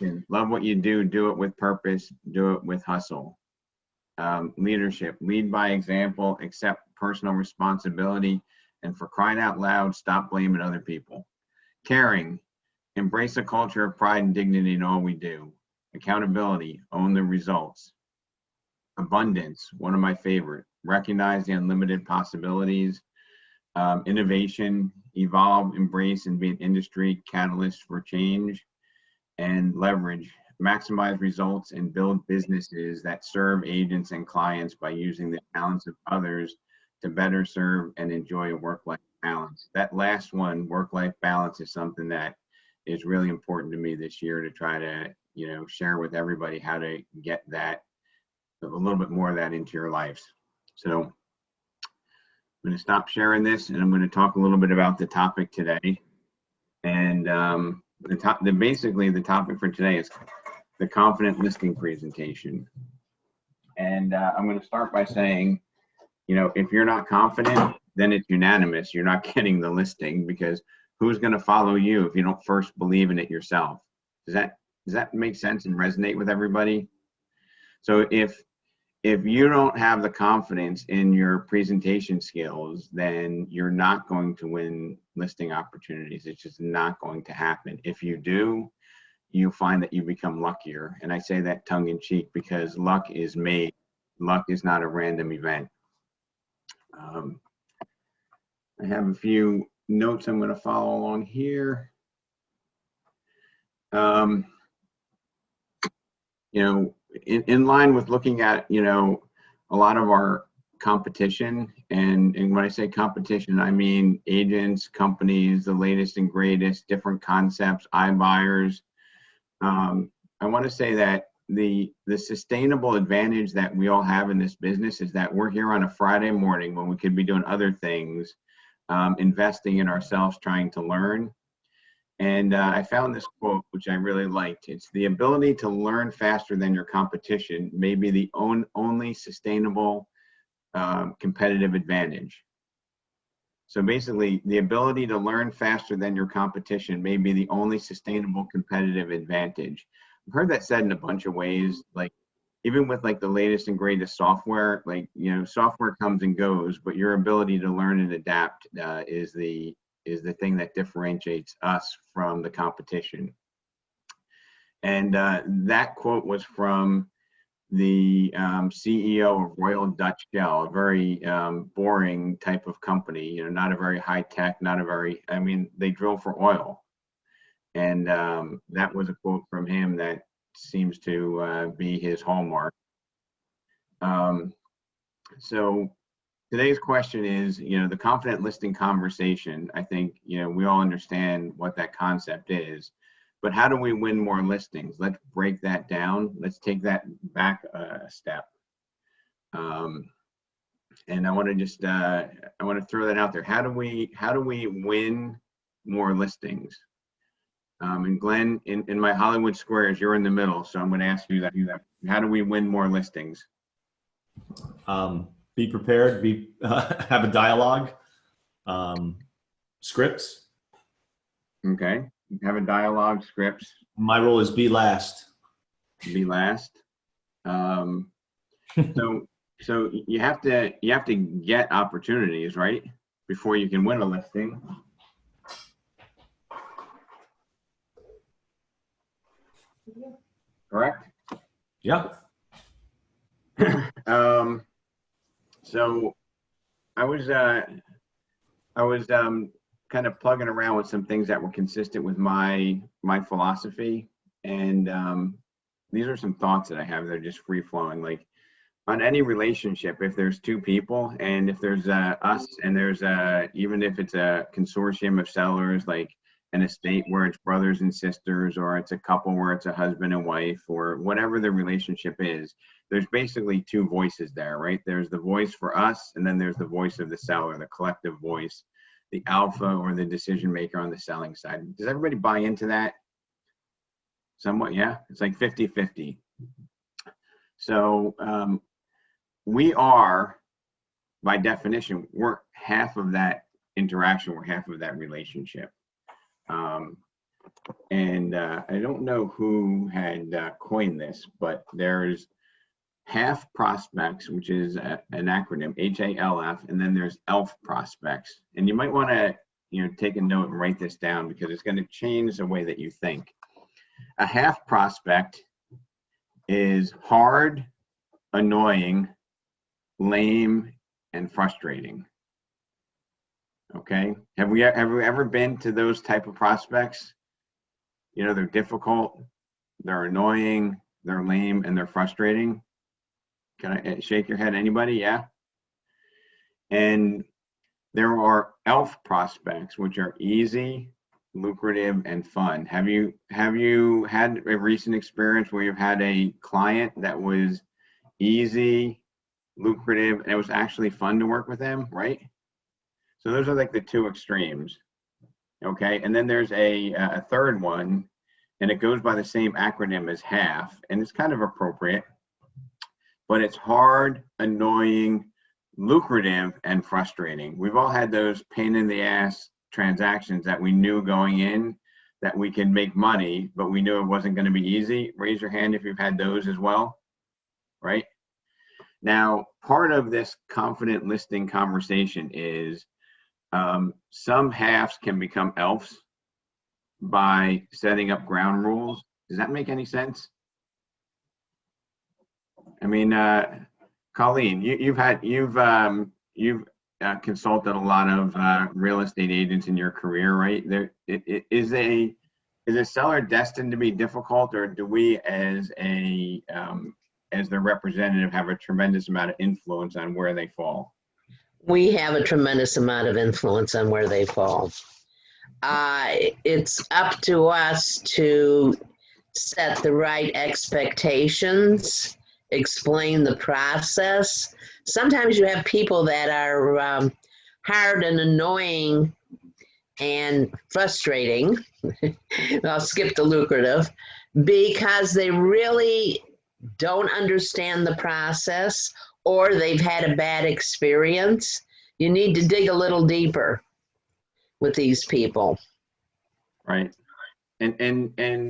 passion. Love what you do it with purpose, do it with hustle. Leadership, lead by example, accept personal responsibility, and for crying out loud, stop blaming other people. Caring, embrace a culture of pride and dignity in all we do. Accountability, own the results. Abundance, one of my favorite, recognize the unlimited possibilities. Innovation, evolve, embrace, and be an industry catalyst for change. And leverage, maximize results and build businesses that serve agents and clients by using the talents of others to better serve and enjoy a work-life balance. That last one, work-life balance, is something that is really important to me this year to try to, share with everybody how to get that, a little bit more of that into your lives. So I'm going to stop sharing this and I'm going to talk a little bit about the topic today. And basically the topic for today is the confident listing presentation. And I'm going to start by saying, if you're not confident, then it's unanimous. You're not getting the listing, because who's going to follow you if you don't first believe in it yourself? Does that make sense and resonate with everybody? So if you don't have the confidence in your presentation skills, then you're not going to win listing opportunities. It's just not going to happen. If you do, you find that you become luckier. And I say that tongue in cheek because luck is made. Luck is not a random event. I have a few notes I'm going to follow along here. In line with looking at, a lot of our competition, and when I say competition, I mean agents, companies, the latest and greatest, different concepts, iBuyers. I want to say that the sustainable advantage that we all have in this business is that we're here on a Friday morning when we could be doing other things, investing in ourselves, trying to learn. And I found this quote, which I really liked. It's the ability to learn faster than your competition may be the only sustainable competitive advantage. So basically, the ability to learn faster than your competition may be the only sustainable competitive advantage. I've heard that said in a bunch of ways, like even with like the latest and greatest software, like, software comes and goes, but your ability to learn and adapt is the thing that differentiates us from the competition. And that quote was from the CEO of Royal Dutch Shell, a very boring type of company, not a very high tech, they drill for oil. And that was a quote from him that seems to be his hallmark. So today's question is, the confident listing conversation. I think, we all understand what that concept is, but how do we win more listings? Let's break that down. Let's take that back a step. And I want to just, I want to throw that out there. How do we win more listings? And Glenn, in my Hollywood squares, you're in the middle, so I'm going to ask you that. How do we win more listings? Be prepared. Have a dialogue. Scripts. Okay. Have a dialogue. Scripts. My role is be last. Be last. So you have to get opportunities, right, before you can win a listing. Correct? Yeah. So I was kind of plugging around with some things that were consistent with my philosophy, and these are some thoughts that I have that are just free flowing. Like on any relationship, if there's two people, and if there's us, and there's even if it's a consortium of sellers, like an estate where it's brothers and sisters, or it's a couple where it's a husband and wife, or whatever the relationship is, there's basically two voices there, right? There's the voice for us, and then there's the voice of the seller, the collective voice, the alpha or the decision maker on the selling side. Does everybody buy into that? Somewhat, yeah? It's like 50-50. So we are, by definition, we're half of that interaction, we're half of that relationship. And I don't know who had coined this, but there's half prospects, which is an acronym, HALF, and then there's ELF prospects. And you might want to, take a note and write this down because it's going to change the way that you think. A half prospect is hard, annoying, lame, and frustrating. Okay. Have we ever been to those type of prospects? They're difficult, they're annoying, they're lame, and they're frustrating. Can I shake your head? Anybody? Yeah. And there are ELF prospects, which are easy, lucrative, and fun. Have you had a recent experience where you've had a client that was easy, lucrative, and it was actually fun to work with them, right? So those are like the two extremes. Okay, and then there's a third one, and it goes by the same acronym as HALF, and it's kind of appropriate, but it's hard, annoying, lucrative, and frustrating. We've all had those pain in the ass transactions that we knew going in that we could make money, but we knew it wasn't going to be easy. Raise your hand if you've had those as well, right? Now, part of this confident listing conversation is some halves can become ELFs by setting up ground rules. Does that make any sense? I mean, Colleen, you've consulted a lot of real estate agents in your career, right? Is a seller destined to be difficult, or do we, as their representative, have a tremendous amount of influence on where they fall? We have a tremendous amount of influence on where they fall. It's up to us to set the right expectations, explain the process. Sometimes you have people that are hard and annoying and frustrating. I'll skip the lucrative, because they really don't understand the process, or they've had a bad experience. You need to dig a little deeper with these people. Right. And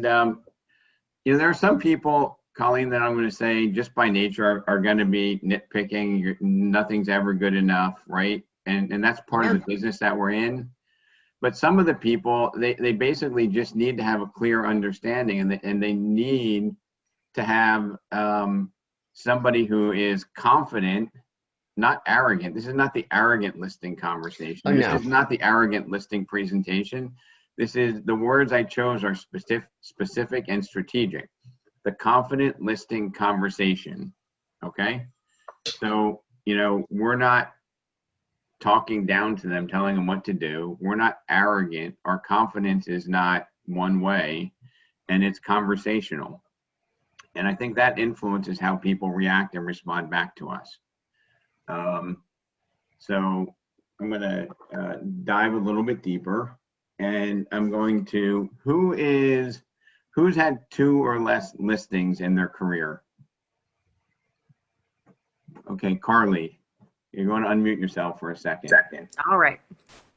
there are some people, Colleen, that I'm going to say just by nature are going to be nitpicking. Nothing's ever good enough, right? And that's part of the business that we're in. But some of the people, they basically just need to have a clear understanding, and they need to have somebody who is confident, not arrogant. This is not the arrogant listing conversation. Oh, no. This is not the arrogant listing presentation. This is, the words I chose are specific and strategic. The confident listing conversation, okay? So, we're not talking down to them, telling them what to do. We're not arrogant. Our confidence is not one way, and it's conversational. And I think that influences how people react and respond back to us. So I'm going to dive a little bit deeper, and I'm going to, who's had 2 or less listings in their career? Okay, Carly, you're going to unmute yourself for a second. All right.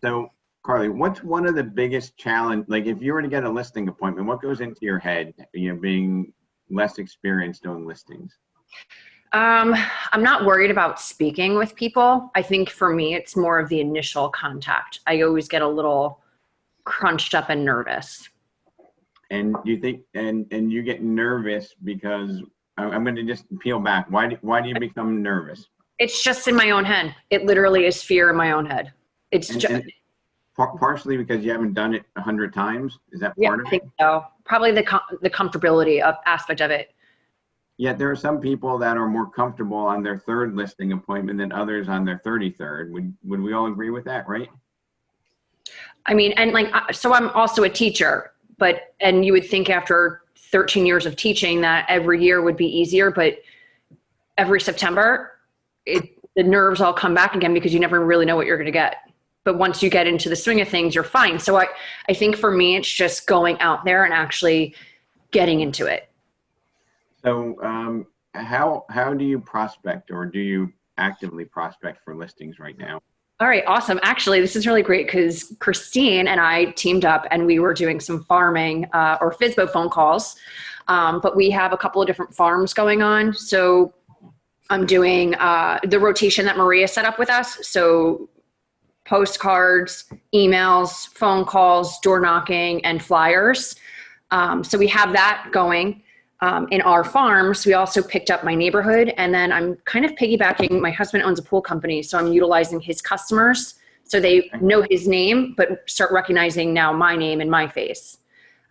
So Carly, what's one of the biggest challenge, like if you were to get a listing appointment, what goes into your head, being less experienced doing listings? I'm not worried about speaking with people. I think for me, it's more of the initial contact. I always get a little crunched up and nervous. And you think, and you get nervous because, I'm going to just peel back. Why do you become nervous? It's just in my own head. It literally is fear in my own head. It's partially because you haven't done it 100 times. Is that part of it? I think so. Probably the comfortability aspect of it. Yet there are some people that are more comfortable on their 3rd listing appointment than others on their 33rd. Would we all agree with that, right? I mean, and so I'm also a teacher, and you would think after 13 years of teaching that every year would be easier, but every September, the nerves all come back again because you never really know what you're going to get. But once you get into the swing of things, you're fine. So I think for me, it's just going out there and actually getting into it. So how do you prospect, or do you actively prospect for listings right now? All right, awesome. Actually, this is really great because Christine and I teamed up and we were doing some farming or Fsbo phone calls. But we have a couple of different farms going on. So I'm doing the rotation that Maria set up with us. So postcards, emails, phone calls, door knocking, and flyers. So we have that going. In our farms, we also picked up my neighborhood, and then I'm kind of piggybacking. My husband owns a pool company, so I'm utilizing his customers so they know his name, but start recognizing now my name and my face.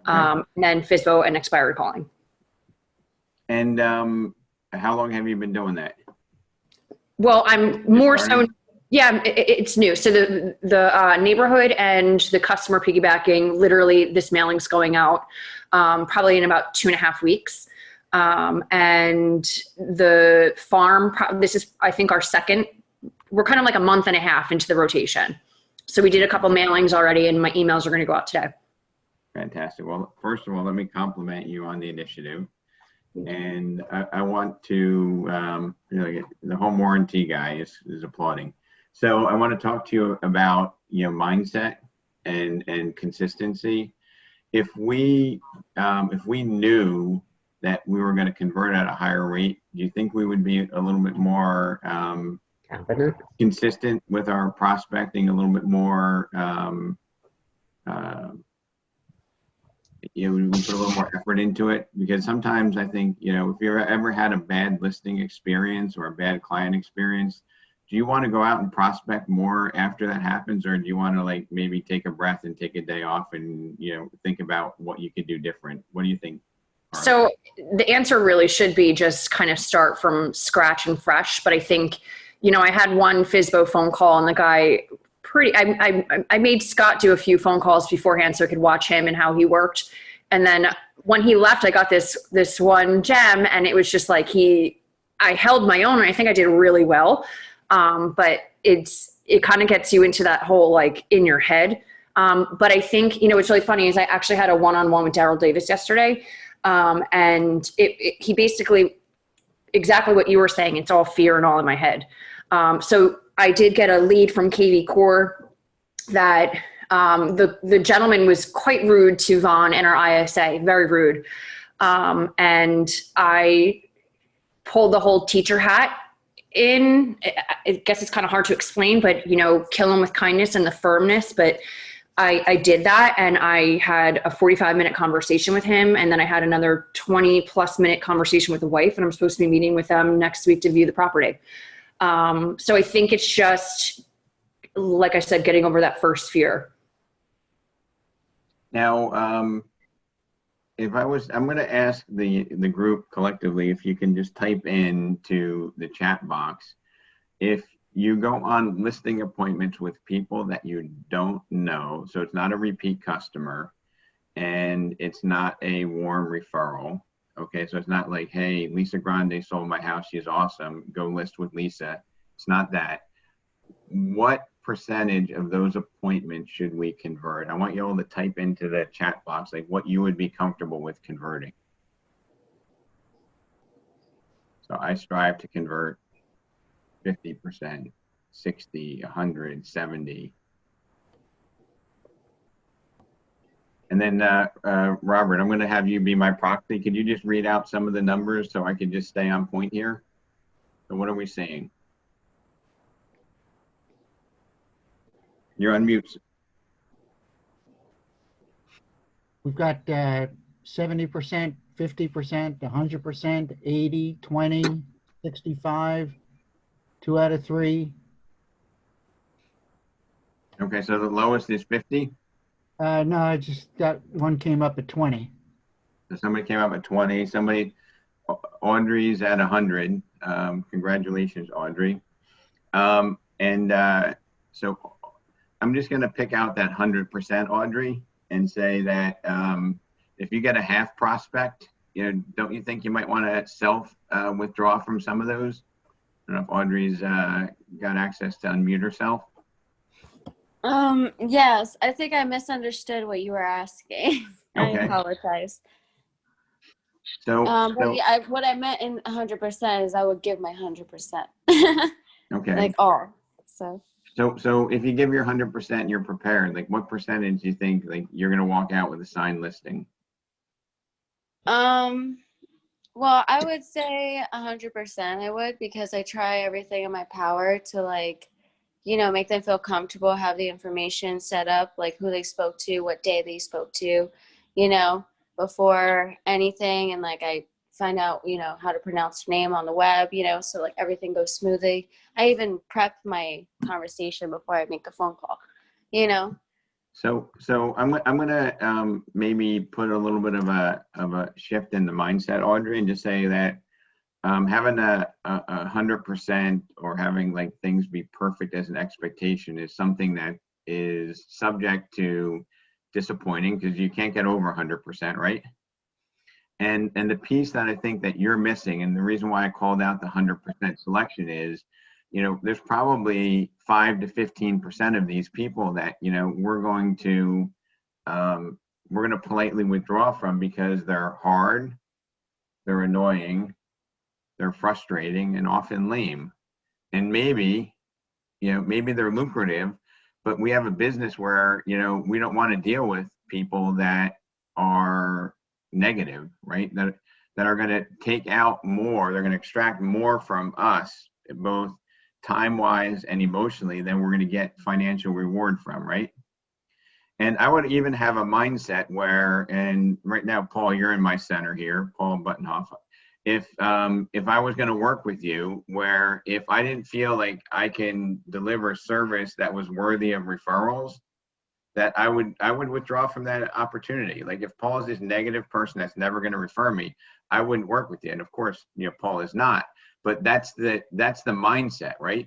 And then Fsbo and expired calling. And how long have you been doing that? Well, I'm more so. Yeah, it's new. So the neighborhood and the customer piggybacking, literally this mailing's going out probably in about 2.5 weeks. And the farm, this is, I think, our second, we're kind of like a month and a half into the rotation. So we did a couple mailings already and my emails are going to go out today. Fantastic. Well, first of all, let me compliment you on the initiative. And I want to, the home warranty guy is applauding. So I want to talk to you about, mindset and consistency. If we knew that we were going to convert at a higher rate, do you think we would be a little bit more consistent with our prospecting, a little bit more, we put a little more effort into it? Because sometimes I think, if you ever had a bad listing experience or a bad client experience, do you want to go out and prospect more after that happens, or do you want to maybe take a breath and take a day off and think about what you could do different? What do you think? So the answer really should be just kind of start from scratch and fresh. But I think, I had one Fsbo phone call and the guy I made Scott do a few phone calls beforehand so I could watch him and how he worked. And then when he left, I got this one gem, and it was just like I held my own, and I think I did really well. But it kind of gets you into that whole in your head. But I think, what's really funny is I actually had a one-on-one with Daryl Davis yesterday. And he basically, exactly what you were saying, it's all fear and all in my head. So I did get a lead from KV Core that the gentleman was quite rude to Vaughn and our ISA, very rude. And I pulled the whole teacher hat in. I guess it's kind of hard to explain, but kill him with kindness and the firmness. But I did that, and I had a 45-minute conversation with him, and then I had another 20+ minute conversation with the wife, and I'm supposed to be meeting with them next week to view the property. So I think it's just, like I said, getting over that first fear. Now, I'm going to ask the group collectively if you can just type into the chat box. If you go on listing appointments with people that you don't know, so it's not a repeat customer and it's not a warm referral. Okay, so it's not like, hey, Lisa Grande sold my house, she's awesome, go list with Lisa. It's not that. What percentage of those appointments should we convert? I want you all to type into the chat box what you would be comfortable with converting. So I strive to convert 50%, 60, 100, 70. And then Robert, I'm going to have you be my proxy. Could you just read out some of the numbers so I can just stay on point here? So what are we saying? You're on mute. We've got 70%, 50%, 100%, 80, 20, 65, 2 out of 3. Okay, so the lowest is 50? No, I just got one came up at 20. So somebody came up at 20. Audrey's at 100. Congratulations, Audrey. So I'm just going to pick out that 100%, Audrey, and say that if you get a half prospect, don't you think you might want to self withdraw from some of those? I don't know if Audrey's got access to unmute herself. Yes, I think I misunderstood what you were asking. Okay. I apologize. So, but yeah, what I meant in 100% is I would give my 100%. okay. Like all. So So if you give your 100% and you're prepared, like what percentage do you think like you're going to walk out with a signed listing? Well, I would say 100% I would, because I try everything in my power to, like, make them feel comfortable, have the information set up, like who they spoke to, what day they spoke to, before anything. And like, I find out, how to pronounce their name on the web, so like everything goes smoothly. I even prep my conversation before I make a phone call, So I'm gonna maybe put a little bit of a shift in the mindset, Audrey, and just say that having a 100% or having like things be perfect as an expectation is something that is subject to disappointing, because you can't get over 100%, right? And the piece that I think that you're missing, and the reason why I called out the 100% selection is, there's probably 5 to 15% of these people that, we're going to politely withdraw from because they're hard, they're annoying, they're frustrating, and often lame. And maybe they're lucrative, but we have a business where, we don't want to deal with people that are negative, right? That are going to take out more, they're going to extract more from us, both time-wise and emotionally, than we're going to get financial reward from, right? And I would even have a mindset where, and right now, Paul, you're in my center here, Paul Buttonhoff. If I was going to work with you, where if I didn't feel like I can deliver service that was worthy of referrals, that I would withdraw from that opportunity. Like if Paul is this negative person that's never going to refer me, I wouldn't work with you. And of course, Paul is not. But that's the mindset, right?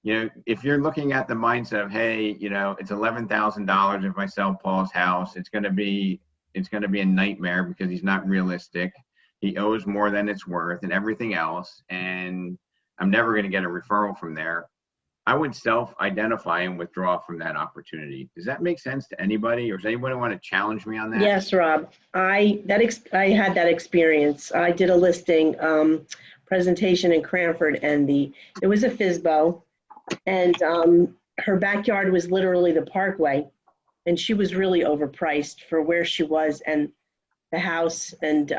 If you're looking at the mindset of, hey, it's $11,000 if I sell Paul's house, it's going to be a nightmare because he's not realistic. He owes more than it's worth and everything else, and I'm never going to get a referral from there. I would self-identify and withdraw from that opportunity. Does that make sense to anybody, or does anybody want to challenge me on that? Yes, Rob. I had that experience. I did a listing presentation in Cranford, and it was a Fsbo, and her backyard was literally the parkway, and she was really overpriced for where she was and the house. And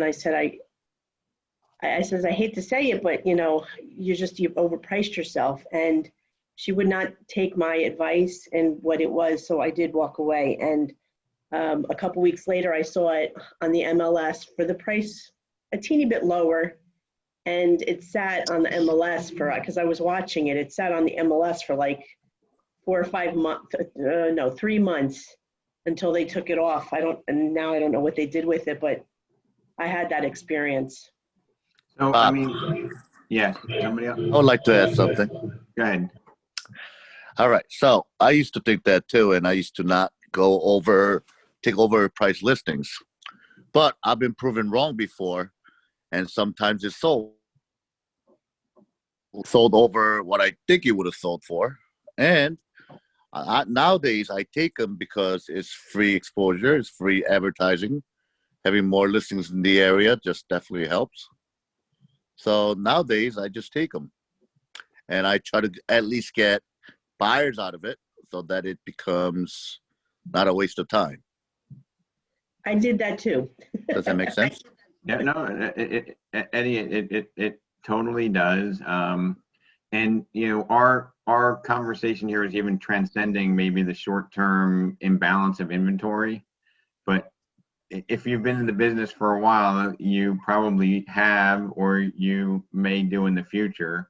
I said, I says, I hate to say it, but you've overpriced yourself. And she would not take my advice and what it was, so I did walk away. And a couple weeks later, I saw it on the MLS for the price a teeny bit lower, and it sat on the MLS because I was watching it. It sat on the MLS for like 4 or 5 months, 3 months, until they took it off. Now I don't know what they did with it, but I had that experience. So Bob, I mean, yes. Somebody else? I would like to add something. Go ahead. All right. So I used to think that too, and I used to not take over price listings. But I've been proven wrong before, and sometimes it's sold over what I think it would have sold for. And nowadays I take them because it's free exposure, it's free advertising. Having more listings in the area just definitely helps. So nowadays I just take them, and I try to at least get buyers out of it so that it becomes not a waste of time. I did that too. Does that make sense? Yeah, no, Eddie, it totally does. And our conversation here is even transcending maybe the short-term imbalance of inventory. But if you've been in the business for a while, you probably have, or you may do in the future,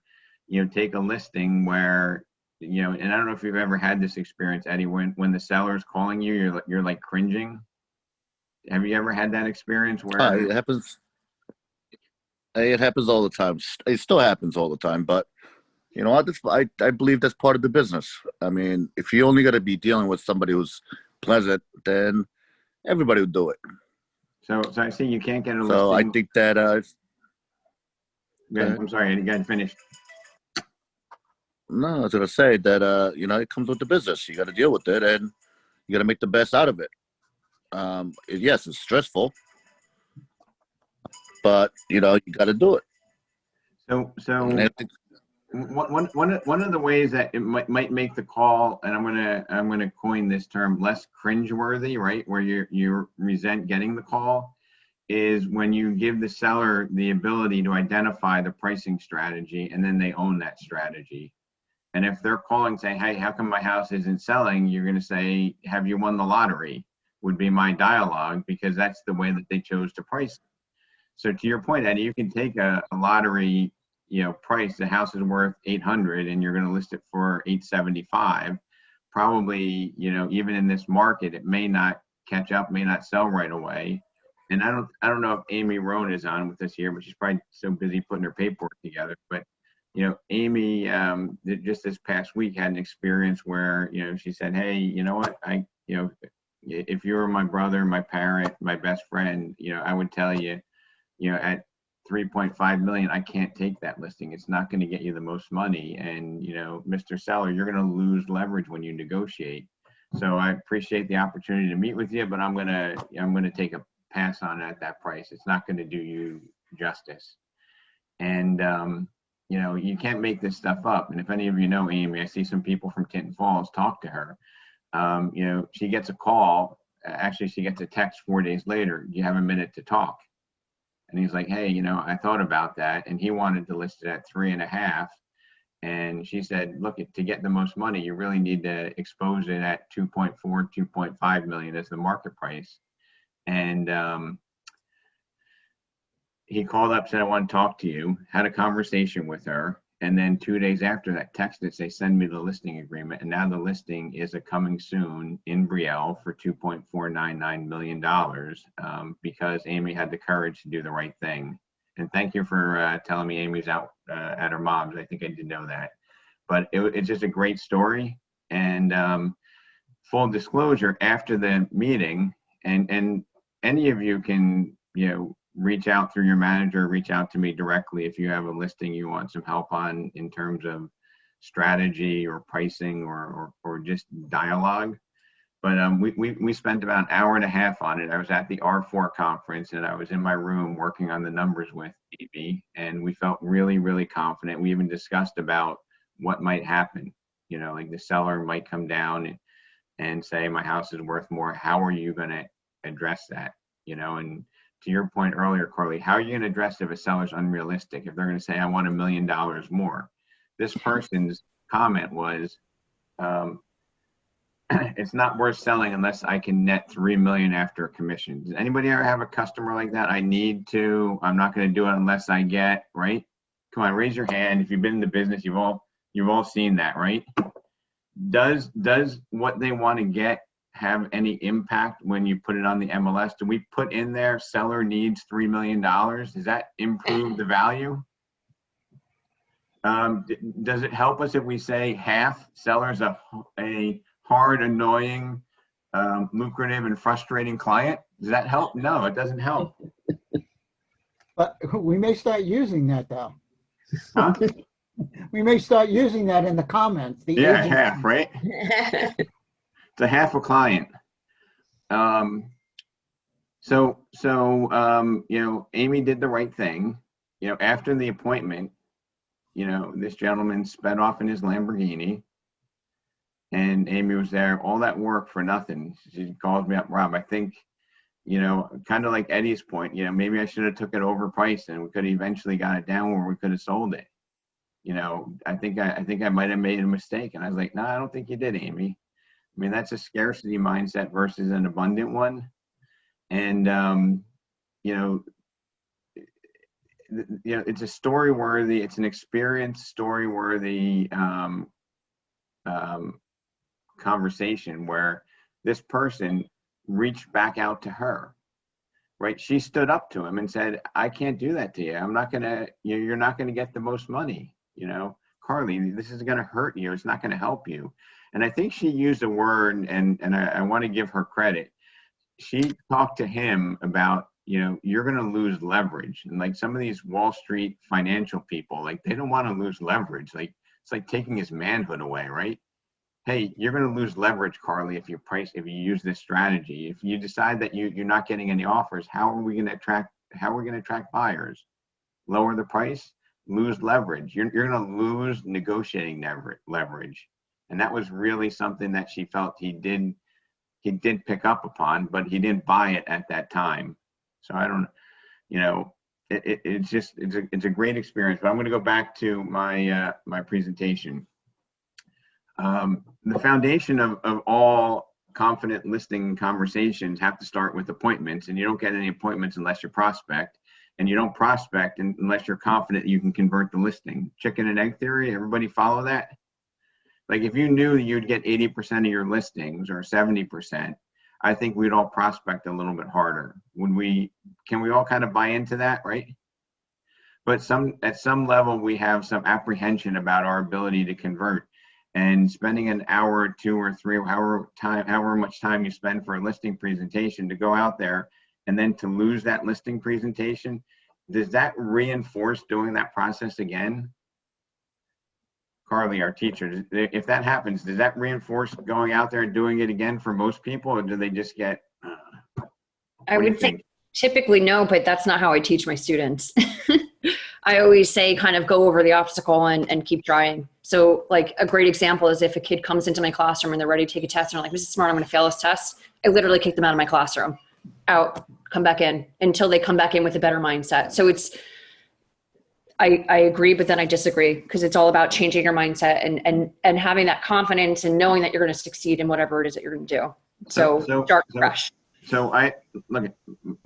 take a listing where, and I don't know if you've ever had this experience, Eddie, when the seller's calling you, you're like cringing. Have you ever had that experience where It happens? It happens all the time. It still happens all the time, but I believe that's part of the business. I mean, if you only got to be dealing with somebody who's pleasant, then everybody would do it. So I see you can't get a listing. So I think that I'm sorry, Eddie, go ahead and finish. no, I was gonna say that it comes with the business. You got to deal with it, and you got to make the best out of it. Yes, it's stressful, but you got to do it. So And one of the ways that it might make the call, and I'm gonna coin this term, less cringeworthy, right? Where you resent getting the call, is when you give the seller the ability to identify the pricing strategy, and then they own that strategy. And if they're calling saying, hey, how come my house isn't selling? You're going to say, have you won the lottery? Would be my dialogue, because that's the way that they chose to price it. So to your point, Eddie, you can take a lottery, price. The house is worth 800 and you're going to list it for 875. Probably, even in this market, it may not catch up, may not sell right away. And I don't know if Amy Rohn is on with us here, but she's probably so busy putting her paperwork together. But Amy, just this past week had an experience where, she said, hey, you know what, if you were my brother, my parent, my best friend, I would tell you, at 3.5 million, I can't take that listing. It's not going to get you the most money. And, Mr. Seller, you're going to lose leverage when you negotiate. So I appreciate the opportunity to meet with you, but I'm going to take a pass on it at that price. It's not going to do you justice. And, you can't make this stuff up. And if any of you know Amy, I see some people from Tinton Falls talk to her. She gets a call. Actually, she gets a text 4 days later. Do you have a minute to talk? And he's like, hey, I thought about that. And he wanted to list it at 3.5. And she said, look, to get the most money, you really need to expose it at 2.4, 2.5 million as the market price. And he called up, said, I want to talk to you, had a conversation with her. And then 2 days after that, texted, say, send me the listing agreement. And now the listing is a coming soon in Brielle for $2.499 million, because Amy had the courage to do the right thing. And thank you for telling me Amy's out at her mom's. I think I did know that. But it's just a great story. And full disclosure, after the meeting, and any of you can, reach out through your manager, reach out to me directly if you have a listing you want some help on in terms of strategy or pricing or just dialogue. But we spent about an hour and a half on it. I was at the R4 conference and I was in my room working on the numbers with Amy, and we felt really, really confident. We even discussed about what might happen. Like the seller might come down and say, my house is worth more. How are you going to address that? And to your point earlier, Carly, how are you going to address if a seller's unrealistic? If they're going to say, I want $1 million more. This person's comment was, it's not worth selling unless I can net 3 million after a commission. Does anybody ever have a customer like that? I'm not going to do it unless I get, right? Come on, raise your hand. If you've been in the business, you've all seen that, right? Does what they want to get have any impact when you put it on the MLS? Do we put in there seller needs $3 million? Does that improve the value? Does it help us if we say half seller's a hard, annoying, lucrative, and frustrating client? Does that help? No, it doesn't help. But we may start using that though. Huh? We may start using that in the comments. Yeah, half, right? It's a half a client. So Amy did the right thing. After the appointment, this gentleman sped off in his Lamborghini, and Amy was there. All that work for nothing. She calls me up, Rob. I think, kind of like Eddie's point. Maybe I should have took it overpriced, and we could have eventually got it down where we could have sold it. I think I might have made a mistake. And I was like, no, I don't think you did, Amy. I mean, that's a scarcity mindset versus an abundant one. And, it's a story worthy, it's an experience story worthy conversation where this person reached back out to her, right? She stood up to him and said, I can't do that to you. I'm not going to, you're not going to get the most money. Carly, this is going to hurt you. It's not going to help you. And I think she used a word, and I want to give her credit. She talked to him about, you're going to lose leverage. And like some of these Wall Street financial people, like they don't want to lose leverage. Like it's like taking his manhood away, right? Hey, you're going to lose leverage, Carly, if you use this strategy. If you decide that you're not getting any offers, how are we going to attract buyers? Lower the price? lose leverage. You're going to lose negotiating leverage. And that was really something that she felt he did pick up upon, but he didn't buy it at that time. So I don't, you know, it's a great experience. But I'm going to go back to my my presentation. The foundation of all confident listing conversations have to start with appointments, and you don't get any appointments unless you prospect, and you don't prospect unless you're confident you can convert the listing. Chicken and egg theory, everybody follow that? Like if you knew you'd get 80% of your listings or 70%, I think we'd all prospect a little bit harder. Can we all kind of buy into that, right? But at some level, we have some apprehension about our ability to convert. And spending an hour or 2 or 3, however much time you spend for a listing presentation, to go out there and then to lose that listing presentation, does that reinforce doing that process again? Carly, our teacher, if that happens, does that reinforce going out there and doing it again for most people, or do they just get? I would say typically no, but that's not how I teach my students. I always say kind of go over the obstacle and keep trying. So like a great example is if a kid comes into my classroom and they're ready to take a test and they're like, Mrs. Smart, I'm going to fail this test. I literally kick them out of my classroom, out, come back in until they come back in with a better mindset. So I agree, but then I disagree because it's all about changing your mindset and having that confidence and knowing that you're going to succeed in whatever it is that you're going to do. So start fresh. So I look at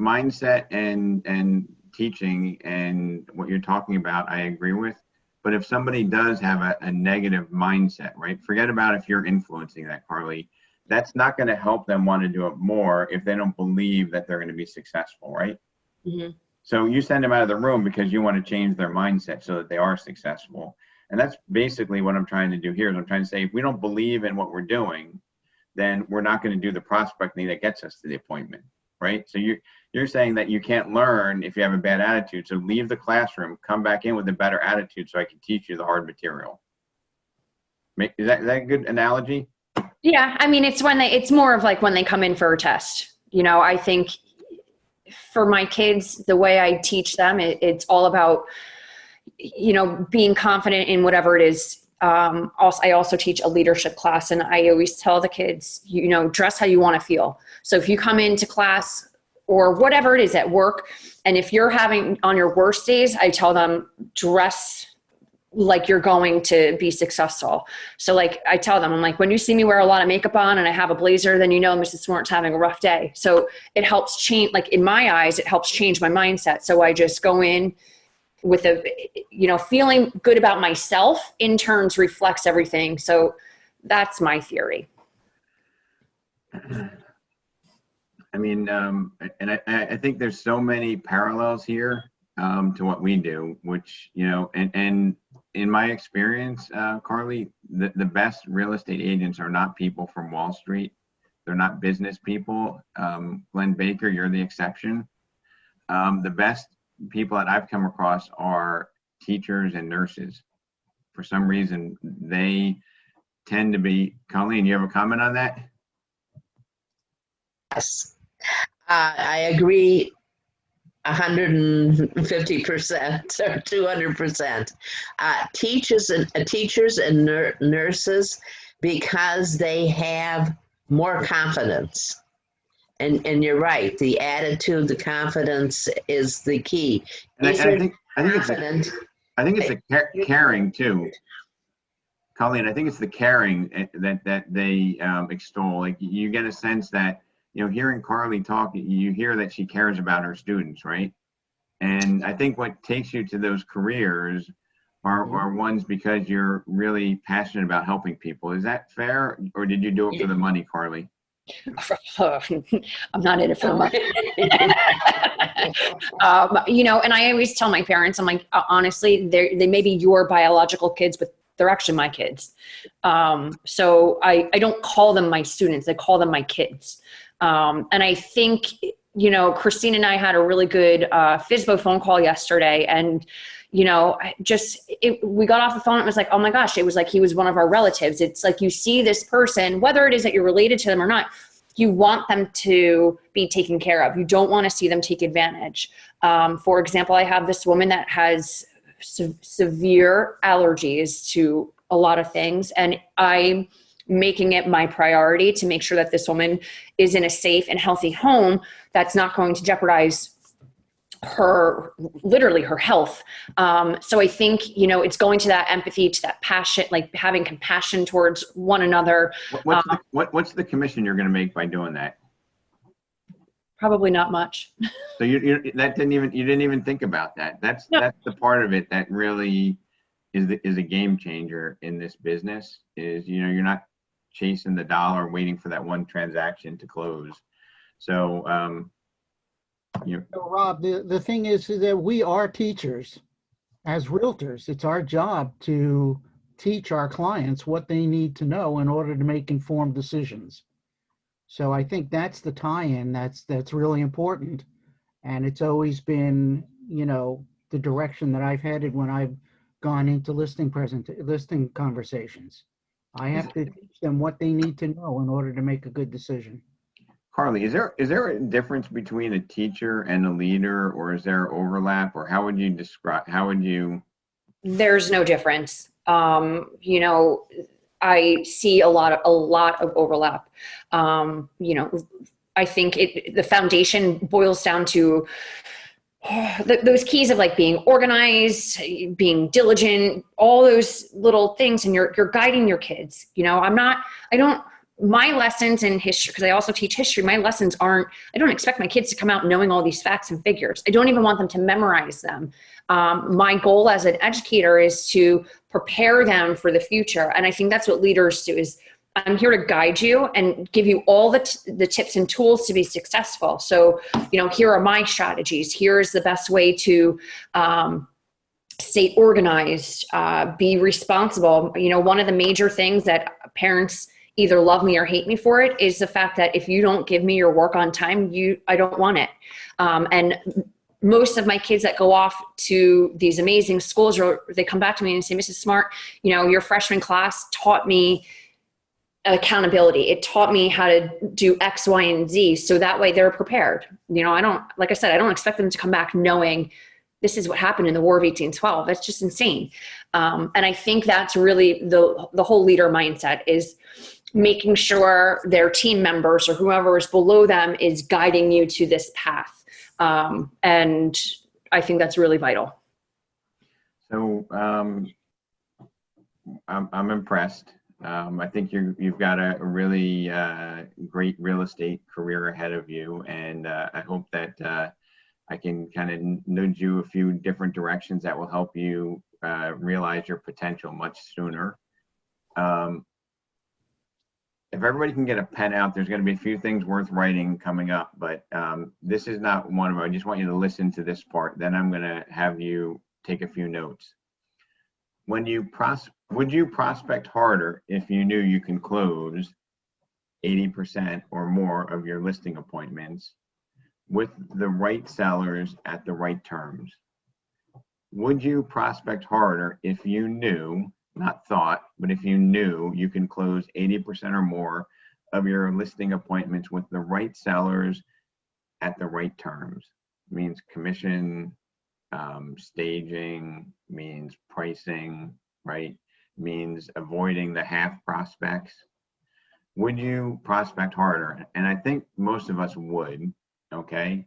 mindset and teaching and what you're talking about, I agree with. But if somebody does have a negative mindset, right? Forget about if you're influencing that, Carly. That's not going to help them want to do it more if they don't believe that they're going to be successful, right? Mm-hmm. So you send them out of the room because you want to change their mindset so that they are successful. And that's basically what I'm trying to do here. Is I'm trying to say, if we don't believe in what we're doing, then we're not going to do the prospecting that gets us to the appointment, right? So you're saying that you can't learn if you have a bad attitude. So leave the classroom, come back in with a better attitude so I can teach you the hard material. Is that a good analogy? Yeah, I mean, it's more of like when they come in for a test. You know, I think for my kids, the way I teach them, it's all about, you know, being confident in whatever it is. I also teach a leadership class, and I always tell the kids, you know, dress how you want to feel. So if you come into class or whatever it is at work, and if you're having on your worst days, I tell them dress like you're going to be successful. So like I tell them, I'm like, when you see me wear a lot of makeup on and I have a blazer, then you know Mrs. Smart's having a rough day. So it helps change, like in my eyes, it helps change my mindset. So I just go in with feeling good about myself in turns reflects everything. So that's my theory. I mean, and I think there's so many parallels here to what we do, which, you know, and in my experience, Carly, the best real estate agents are not people from Wall Street. They're not business people. Glenn Baker, you're the exception. The best people that I've come across are teachers and nurses. For some reason, they tend to be. Colleen, you have a comment on that? Yes, I agree 150% or 200%. Teachers and nurses, because they have more confidence. And you're right, the attitude, the confidence is the key. And I think it's the caring too. Colleen, I think it's the caring that they extol. Like you get a sense that, you know, hearing Carly talk, you hear that she cares about her students, right? And I think what takes you to those careers are ones because you're really passionate about helping people. Is that fair? Or did you do it for the money, Carly? I'm not in it for the money. You know, and I always tell my parents, I'm like, honestly, they may be your biological kids, but they're actually my kids. So I don't call them my students. I call them my kids. And I think, you know, Christine and I had a really good Fsbos phone call yesterday, and, you know, we got off the phone. It was like, oh my gosh, it was like he was one of our relatives. It's like you see this person, whether it is that you're related to them or not, you want them to be taken care of. You don't want to see them take advantage. For example, I have this woman that has severe allergies to a lot of things. And I'm making it my priority to make sure that this woman is in a safe and healthy home that's not going to jeopardize literally her health. So I think, it's going to that empathy, to that passion, like having compassion towards one another. What's the commission you're going to make by doing that? Probably not much. So you didn't even think about that. That's the part of it that really is a game changer in this business. Is you're not chasing the dollar, waiting for that one transaction to close. So So Rob, the thing is that we are teachers as realtors. It's our job to teach our clients what they need to know in order to make informed decisions. So I think that's the tie-in that's really important. And it's always been, the direction that I've headed when I've gone into listing conversations. I have to teach them what they need to know in order to make a good decision. Carly, is there a difference between a teacher and a leader, or is there overlap, or how would you? There's no difference. I see a lot of overlap. I think the foundation boils down to those keys of like being organized, being diligent, all those little things, and you're guiding your kids. My lessons in history, because I also teach history, I don't expect my kids to come out knowing all these facts and figures. I don't even want them to memorize them. My goal as an educator is to prepare them for the future. And I think that's what leaders do, is I'm here to guide you and give you all the tips and tools to be successful. So, here are my strategies. Here's the best way to stay organized, be responsible. One of the major things that parents either love me or hate me for it is the fact that if you don't give me your work on time, I don't want it. And most of my kids that go off to these amazing schools, or they come back to me and say, Mrs. Smart, your freshman class taught me accountability. It taught me how to do X, Y, and Z. So that way they're prepared. I don't expect them to come back knowing this is what happened in the War of 1812. That's just insane. And I think that's really the whole leader mindset, is making sure their team members or whoever is below them is guiding you to this path. And I think that's really vital. So I'm impressed. I think you've got a really great real estate career ahead of you, and I hope that I can kind of nudge you a few different directions that will help you realize your potential much sooner. If everybody can get a pen out, there's going to be a few things worth writing coming up, but this is not one of them. I just want you to listen to this part. Then I'm going to have you take a few notes. Would you prospect harder if you knew you can close 80% or more of your listing appointments with the right sellers at the right terms? Would you prospect harder if you knew, not thought, but if you knew you can close 80% or more of your listing appointments with the right sellers at the right terms? It means commission, staging, means pricing, right? Means avoiding the half prospects. Would you prospect harder? And I think most of us would, okay?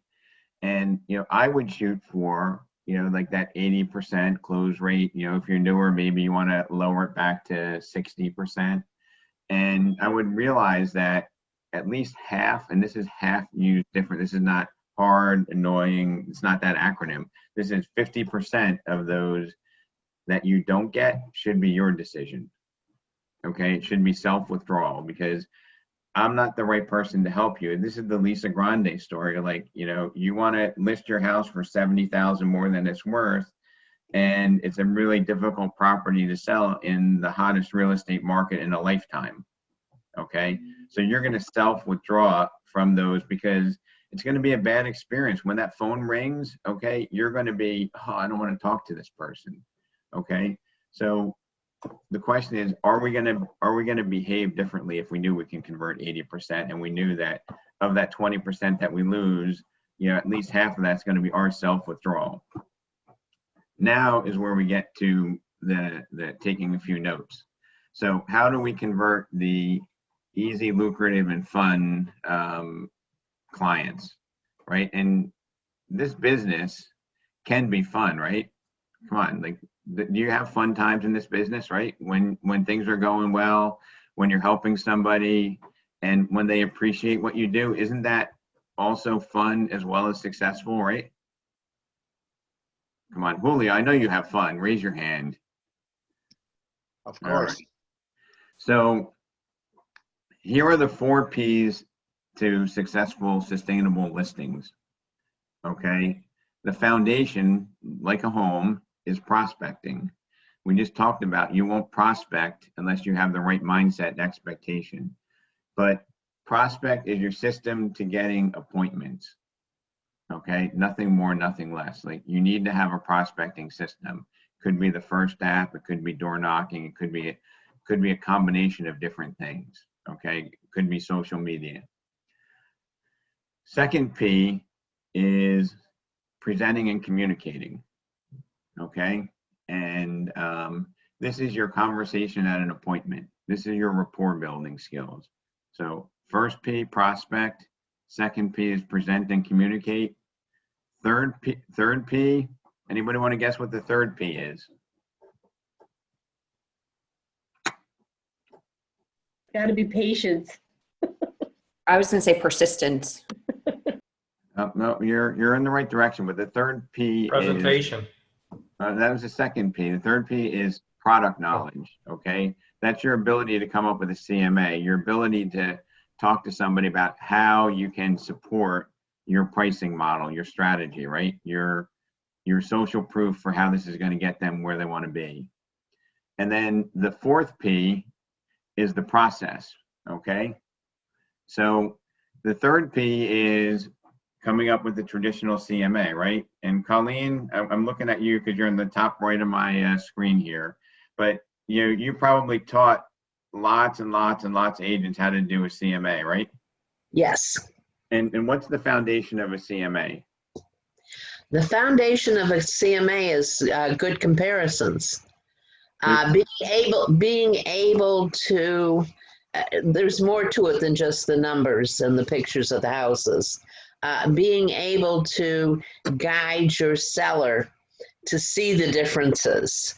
And, I would shoot for, like that 80% close rate. If you're newer, maybe you want to lower it back to 60%. And I would realize that at least half, and this is half used different. This is not hard, annoying. It's not that acronym. This is 50% of those that you don't get should be your decision. Okay, it should be self-withdrawal, because I'm not the right person to help you. This is the Lisa Grande story. Like, you want to list your house for $70,000 more than it's worth, and it's a really difficult property to sell in the hottest real estate market in a lifetime. Okay, so you're going to self-withdraw from those because it's going to be a bad experience when that phone rings. Okay, you're going to be, I don't want to talk to this person. Okay, so the question is, are we going to behave differently if we knew we can convert 80%, and we knew that of that 20% that we lose, at least half of that's going to be our self-withdrawal. Now is where we get to the taking a few notes. So how do we convert the easy, lucrative, and fun clients, right? And this business can be fun, right? Come on, like, do you have fun times in this business, right? When things are going well, when you're helping somebody, and when they appreciate what you do, isn't that also fun as well as successful, right? Come on, Julio, I know you have fun. Raise your hand. Of All course. right. So here are the 4 P's to successful, sustainable listings. Okay. The foundation, like a home, is prospecting. We just talked about you won't prospect unless you have the right mindset and expectation. But prospect is your system to getting appointments. Okay, nothing more, nothing less. Like, you need to have a prospecting system. Could be the first app, it could be door knocking, it could be a combination of different things. Okay, it could be social media. Second P is presenting and communicating. Okay, and this is your conversation at an appointment. This is your rapport building skills. So first P, prospect. Second P is present and communicate. Third P, anybody want to guess what the third P is? Got to be patient. I was going to say persistence. No, you're in the right direction, but the third P Presentation. that was the second P. The third P is product knowledge. Okay, that's your ability to come up with a CMA, your ability to talk to somebody about how you can support your pricing model, your strategy, right? Your social proof for how this is going to get them where they want to be. And then the fourth P is the process. Okay, so the third P is coming up with the traditional CMA, right? And Colleen, I'm looking at you because you're in the top right of my screen here, but you probably taught lots and lots and lots of agents how to do a CMA, right? Yes. And what's the foundation of a CMA? The foundation of a CMA is good comparisons. Being able to, there's more to it than just the numbers and the pictures of the houses. Being able to guide your seller to see the differences.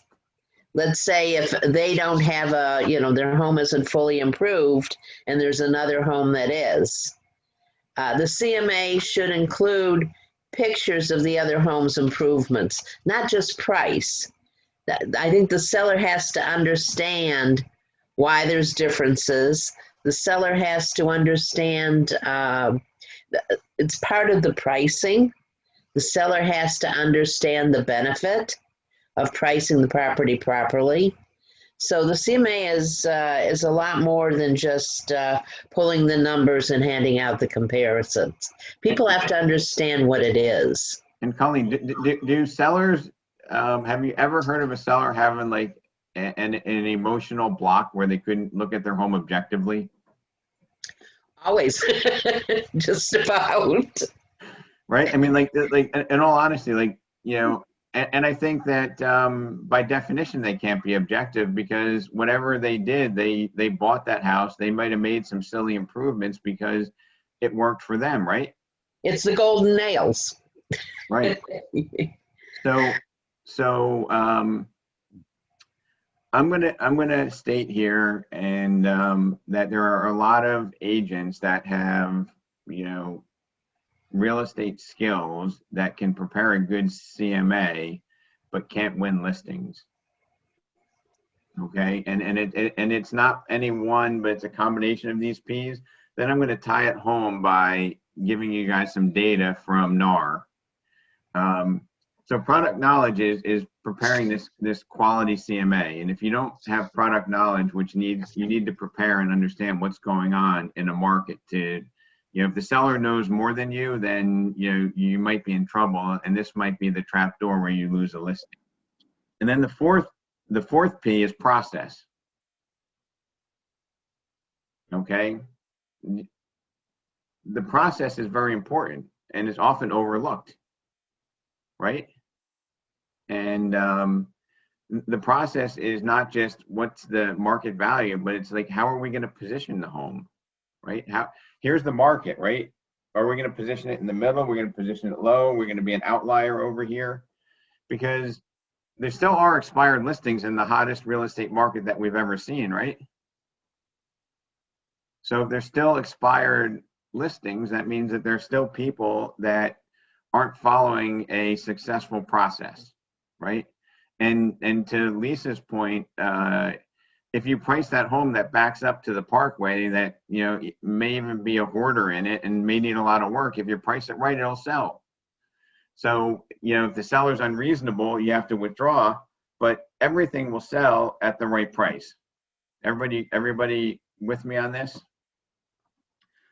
Let's say if they don't have their home isn't fully improved and there's another home that is. The CMA should include pictures of the other home's improvements, not just price. I think the seller has to understand why there's differences. The seller has to understand it's part of the pricing. The seller has to understand the benefit of pricing the property properly. So the CMA is a lot more than just pulling the numbers and handing out the comparisons. People have to understand what it is. And Colleen, do sellers, have you ever heard of a seller having like an emotional block where they couldn't look at their home objectively? Always, just about. Right. I mean, like in all honesty, and I think that by definition they can't be objective, because whatever they did, they bought that house. They might have made some silly improvements because it worked for them, right? It's the golden nails. Right. So I'm gonna state here, and that there are a lot of agents that have real estate skills that can prepare a good CMA, but can't win listings. Okay, and it's not any one, but it's a combination of these P's. Then I'm going to tie it home by giving you guys some data from NAR. So product knowledge is preparing this quality CMA, and if you don't have product knowledge, you need to prepare and understand what's going on in a market to. If the seller knows more than you, then you might be in trouble, and this might be the trap door where you lose a listing. And then the fourth P is process. Okay, the process is very important and is often overlooked, right? And the process is not just what's the market value, but it's like, how are we going to position the home, right? Here's the market, right? Are we going to position it in the middle? We're going to position it low. We're going to be an outlier over here, because there still are expired listings in the hottest real estate market that we've ever seen, right? So if there's still expired listings, that means that there's still people that aren't following a successful process, right? And to Lisa's point, if you price that home that backs up to the parkway that, you know, may even be a hoarder in it and may need a lot of work, if you price it right, it'll sell. So, you know, if the seller's unreasonable, you have to withdraw, but everything will sell at the right price. Everybody with me on this?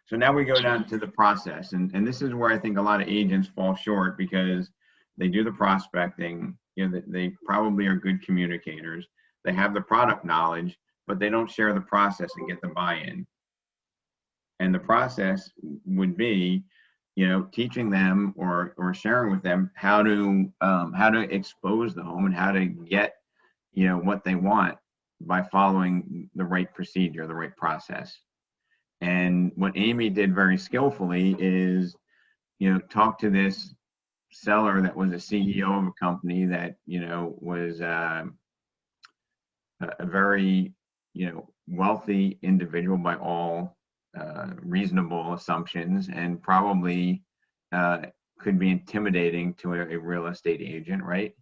So now we go down to the process, and this is where I think a lot of agents fall short, because they do the prospecting, you know, they probably are good communicators, they have the product knowledge, but they don't share the process and get the buy-in. And the process would be, you know, teaching them or sharing with them how to expose the home and how to get, you know, what they want by following the right procedure, the right process. And what Amy did very skillfully is, you know, talk to this seller that was a CEO of a company that, you know, was a very, you know, wealthy individual by all reasonable assumptions, and probably could be intimidating to a real estate agent, right?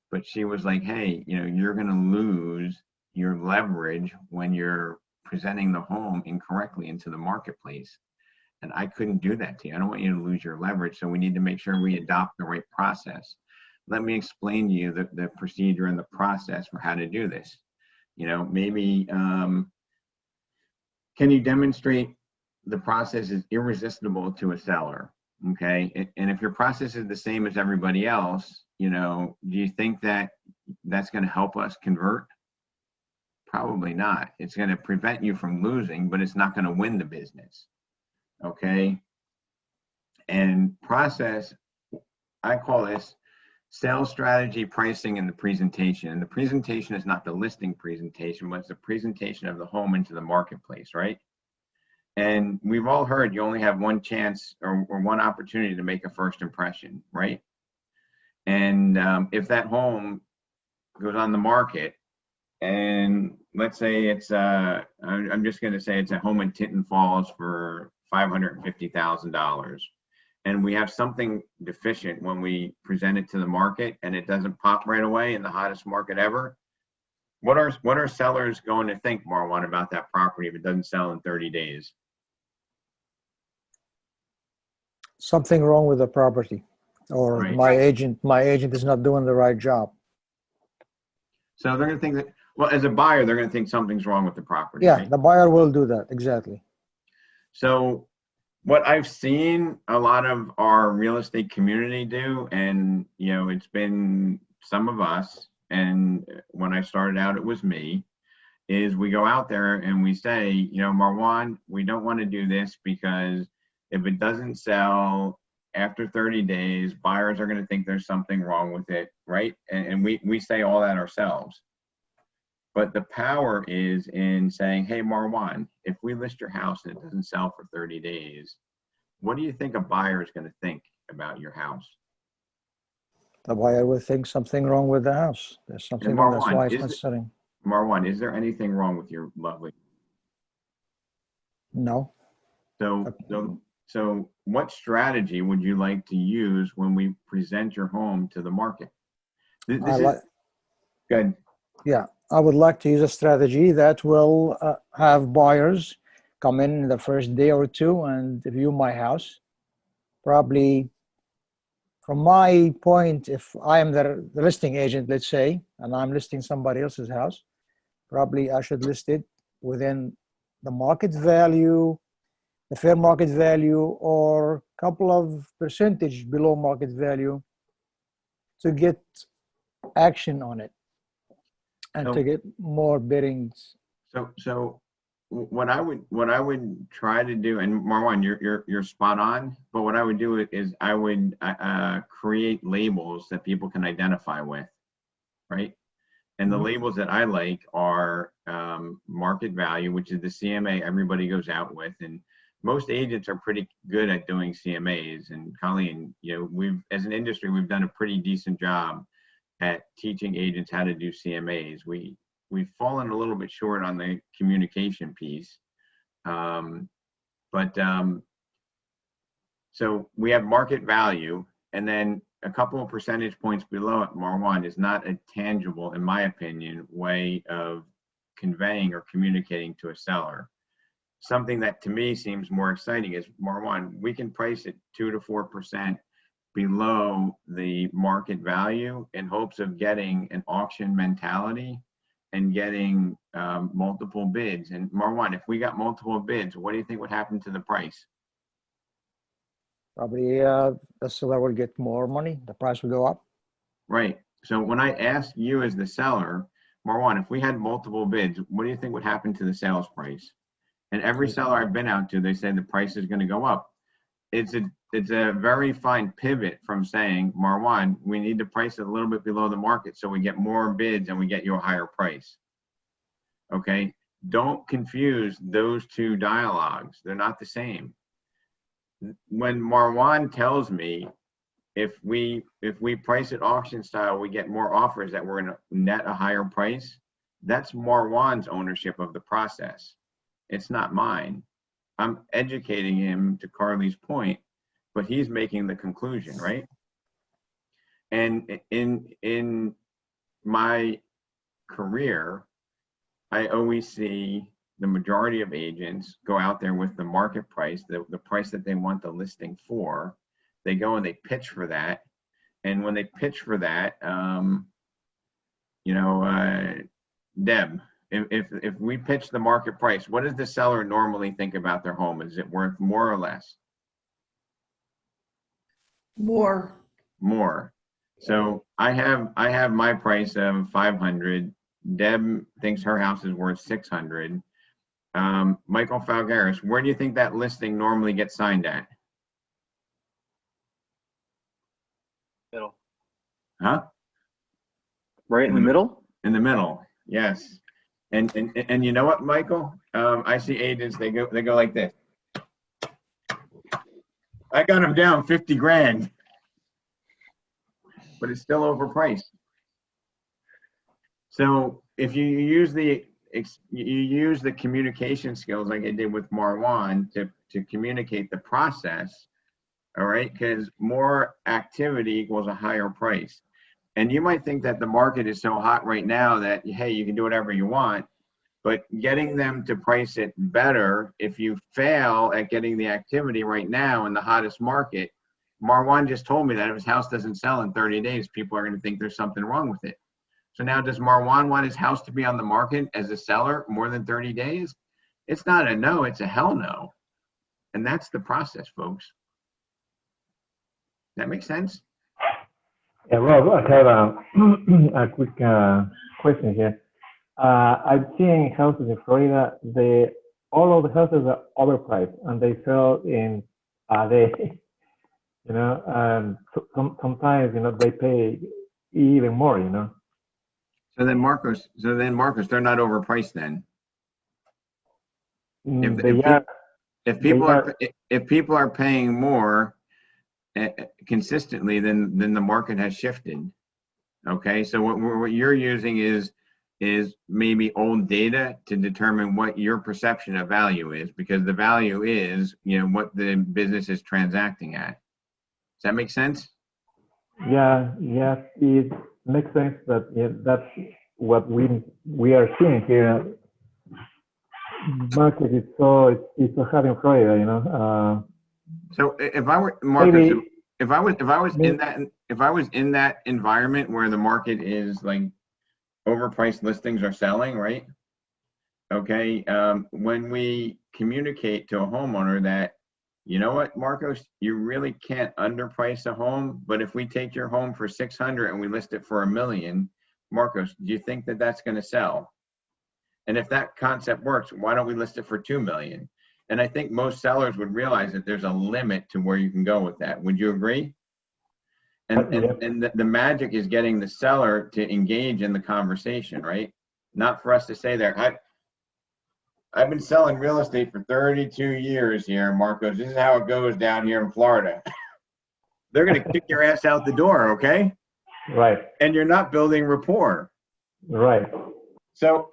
But she was like, hey, you know, you're going to lose your leverage when you're presenting the home incorrectly into the marketplace. And I couldn't do that to you. I don't want you to lose your leverage. So we need to make sure we adopt the right process. Let me explain to you the procedure and the process for how to do this. You know, maybe, can you demonstrate the process is irresistible to a seller? Okay. And if your process is the same as everybody else, you know, do you think that that's going to help us convert? Probably not. It's going to prevent you from losing, but it's not going to win the business. Okay. And process, I call this sales strategy, pricing, and the presentation. And the presentation is not the listing presentation, but it's the presentation of the home into the marketplace, right? And we've all heard you only have one chance or one opportunity to make a first impression, right? And if that home goes on the market, and let's say it's I'm just going to say it's a home in Tinton Falls for $550,000, and we have something deficient when we present it to the market, and it doesn't pop right away in the hottest market ever. What are sellers going to think, Marwan, about that property if it doesn't sell in 30 days? Something wrong with the property, or Right. my agent is not doing the right job. So they're going to think that, well, as a buyer, they're going to think something's wrong with the property. Yeah, right? the buyer will do that, exactly. So what I've seen a lot of our real estate community do, and, you know, it's been some of us, and when I started out, it was me, is we go out there and we say, you know, Marwan, we don't want to do this because if it doesn't sell after 30 days, buyers are going to think there's something wrong with it, right? And we say all that ourselves. But the power is in saying, hey, Marwan, if we list your house and it doesn't sell for 30 days, what do you think a buyer is going to think about your house? The buyer will think something wrong with the house. There's something wrong, that's why it's not selling. Marwan, is there anything wrong with your lovely? No. So what strategy would you like to use when we present your home to the market? Good. Yeah, I would like to use a strategy that will have buyers come in the first day or two and view my house. Probably, from my point, if I am the listing agent, let's say, and I'm listing somebody else's house, probably I should list it within the market value, the fair market value, or a couple of percentage below market value to get action on it and to get more biddings. So what I would try to do, and Marwan, you're spot on, but what I would do is I would create labels that people can identify with. right? And the labels that I like are market value, which is the CMA everybody goes out with. And most agents are pretty good at doing CMAs. And Colleen, you know, as an industry, we've done a pretty decent job at teaching agents how to do CMAs. We've fallen a little bit short on the communication piece. So we have market value, and then a couple of percentage points below it, MAR1, is not a tangible, in my opinion, way of conveying or communicating to a seller. Something that to me seems more exciting is MAR1. We can price it 2 to 4% below the market value in hopes of getting an auction mentality and getting multiple bids. And MAR1, if we got multiple bids, what do you think would happen to the price? Probably the seller will get more money. The price will go up. Right. So when I ask you as the seller, MAR1, if we had multiple bids, what do you think would happen to the sales price? And every seller I've been out to, they say the price is going to go up. It's a very fine pivot from saying, MAR1, we need to price it a little bit below the market so we get more bids and we get you a higher price. Okay. Don't confuse those two dialogues. They're not the same. When MAR1 tells me if we price it auction style, we get more offers that we're going to net a higher price, that's MAR1's ownership of the process. It's not mine. I'm educating him to Carly's point, but he's making the conclusion, right? And in my career, I always see the majority of agents go out there with the market price, the price that they want the listing for. They go and they pitch for that. And when they pitch for that, Deb, if we pitch the market price, what does the seller normally think about their home? Is it worth more or less? More. More. So I have my price of 500. Deb thinks her house is worth 600. Michael Falgaris, where do you think that listing normally gets signed at? Middle. Huh? Right in the middle? In the middle, yes. And you know what, Michael? I see agents, they go like this. I got them down 50 grand, but it's still overpriced. So if you use the communication skills like I did with MAR1 to communicate the process, all right, because more activity equals a higher price. And you might think that the market is so hot right now that, hey, you can do whatever you want, but getting them to price it better, if you fail at getting the activity right now in the hottest market, MAR1 just told me that if his house doesn't sell in 30 days, people are going to think there's something wrong with it. So now does MAR1 want his house to be on the market as a seller more than 30 days? It's not a no, it's a hell no. And that's the process, folks. That makes sense? Yeah, Rob, I have a quick question here. I've seen houses in Florida, all of the houses are overpriced and they sell in a day. Sometimes, they pay even more, So then Marcos, they're not overpriced then. If people are paying more consistently, then the market has shifted. Okay, so what you're using is maybe old data to determine what your perception of value is, because the value is what the business is transacting at. Does that make sense? Yeah, it makes sense, but that's what we are seeing here. Market is so hot in Florida, So if I were Marcus, if I was in that environment where the market is like overpriced listings are selling, right? Okay, when we communicate to a homeowner that, you know what, Marcos, you really can't underprice a home, but if we take your home for 600 and we list it for $1 million, Marcos, do you think that that's going to sell? And if that concept works, why don't we list it for $2 million? And I think most sellers would realize that there's a limit to where you can go with that. Would you agree? And the magic is getting the seller to engage in the conversation, right? Not for us to say there, I've been selling real estate for 32 years here, Marcos. This is how it goes down here in Florida. They're going to kick your ass out the door, okay? Right. And you're not building rapport. Right. So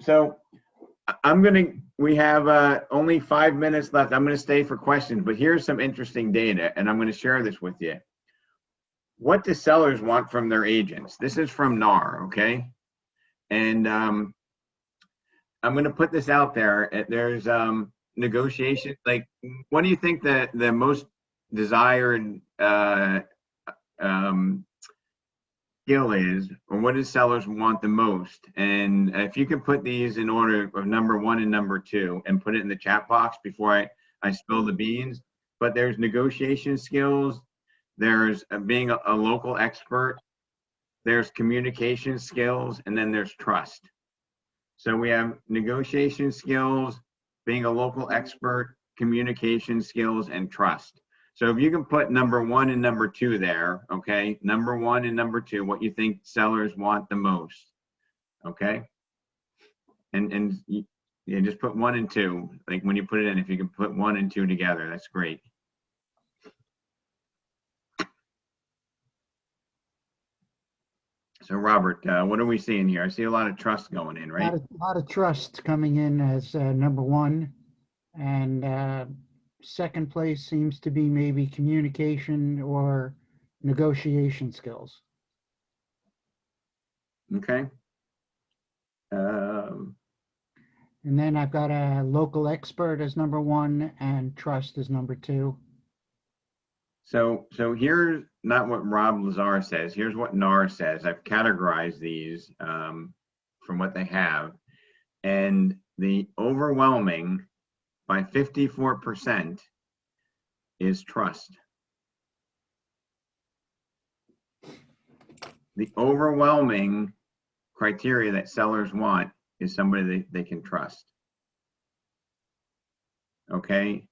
we have only 5 minutes left. I'm going to stay for questions, but here's some interesting data, and I'm going to share this with you. What do sellers want from their agents? This is from NAR, okay? And I'm going to put this out there. There's negotiation. Like, what do you think the most desired skill is, or what do sellers want the most? And if you can put these in order of number 1 and number 2 and put it in the chat box before I spill the beans. But there's negotiation skills, there's being a local expert, there's communication skills, and then there's trust. So we have negotiation skills, being a local expert, communication skills, and trust. So if you can put number 1 and number 2 there, okay? Number 1 and number 2, what you think sellers want the most, okay? And yeah, just put 1 and 2. Like when you put it in, if you can put 1 and 2 together, that's great. So Robert, what are we seeing here? I see a lot of trust going in, right? A lot of trust coming in as number 1, and second place seems to be maybe communication or negotiation skills. Okay. And then I've got a local expert as number 1 and trust as number 2. So here's not what Rob Lazar says. Here's what NAR says. I've categorized these from what they have. And the overwhelming by 54% is trust. The overwhelming criteria that sellers want is somebody they can trust. Okay.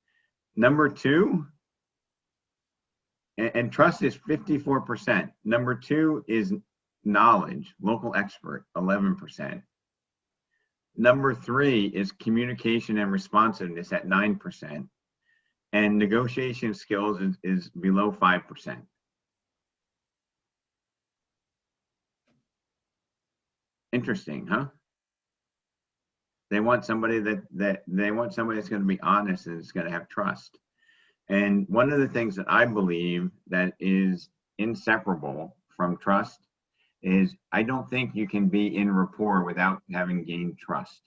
Number 2, and trust is 54%. Number 2 is knowledge, local expert, 11%. Number 3 is communication and responsiveness at 9%. And negotiation skills is below 5%. Interesting, huh? They want somebody that's going to be honest and is going to have trust. And one of the things that I believe that is inseparable from trust is I don't think you can be in rapport without having gained trust.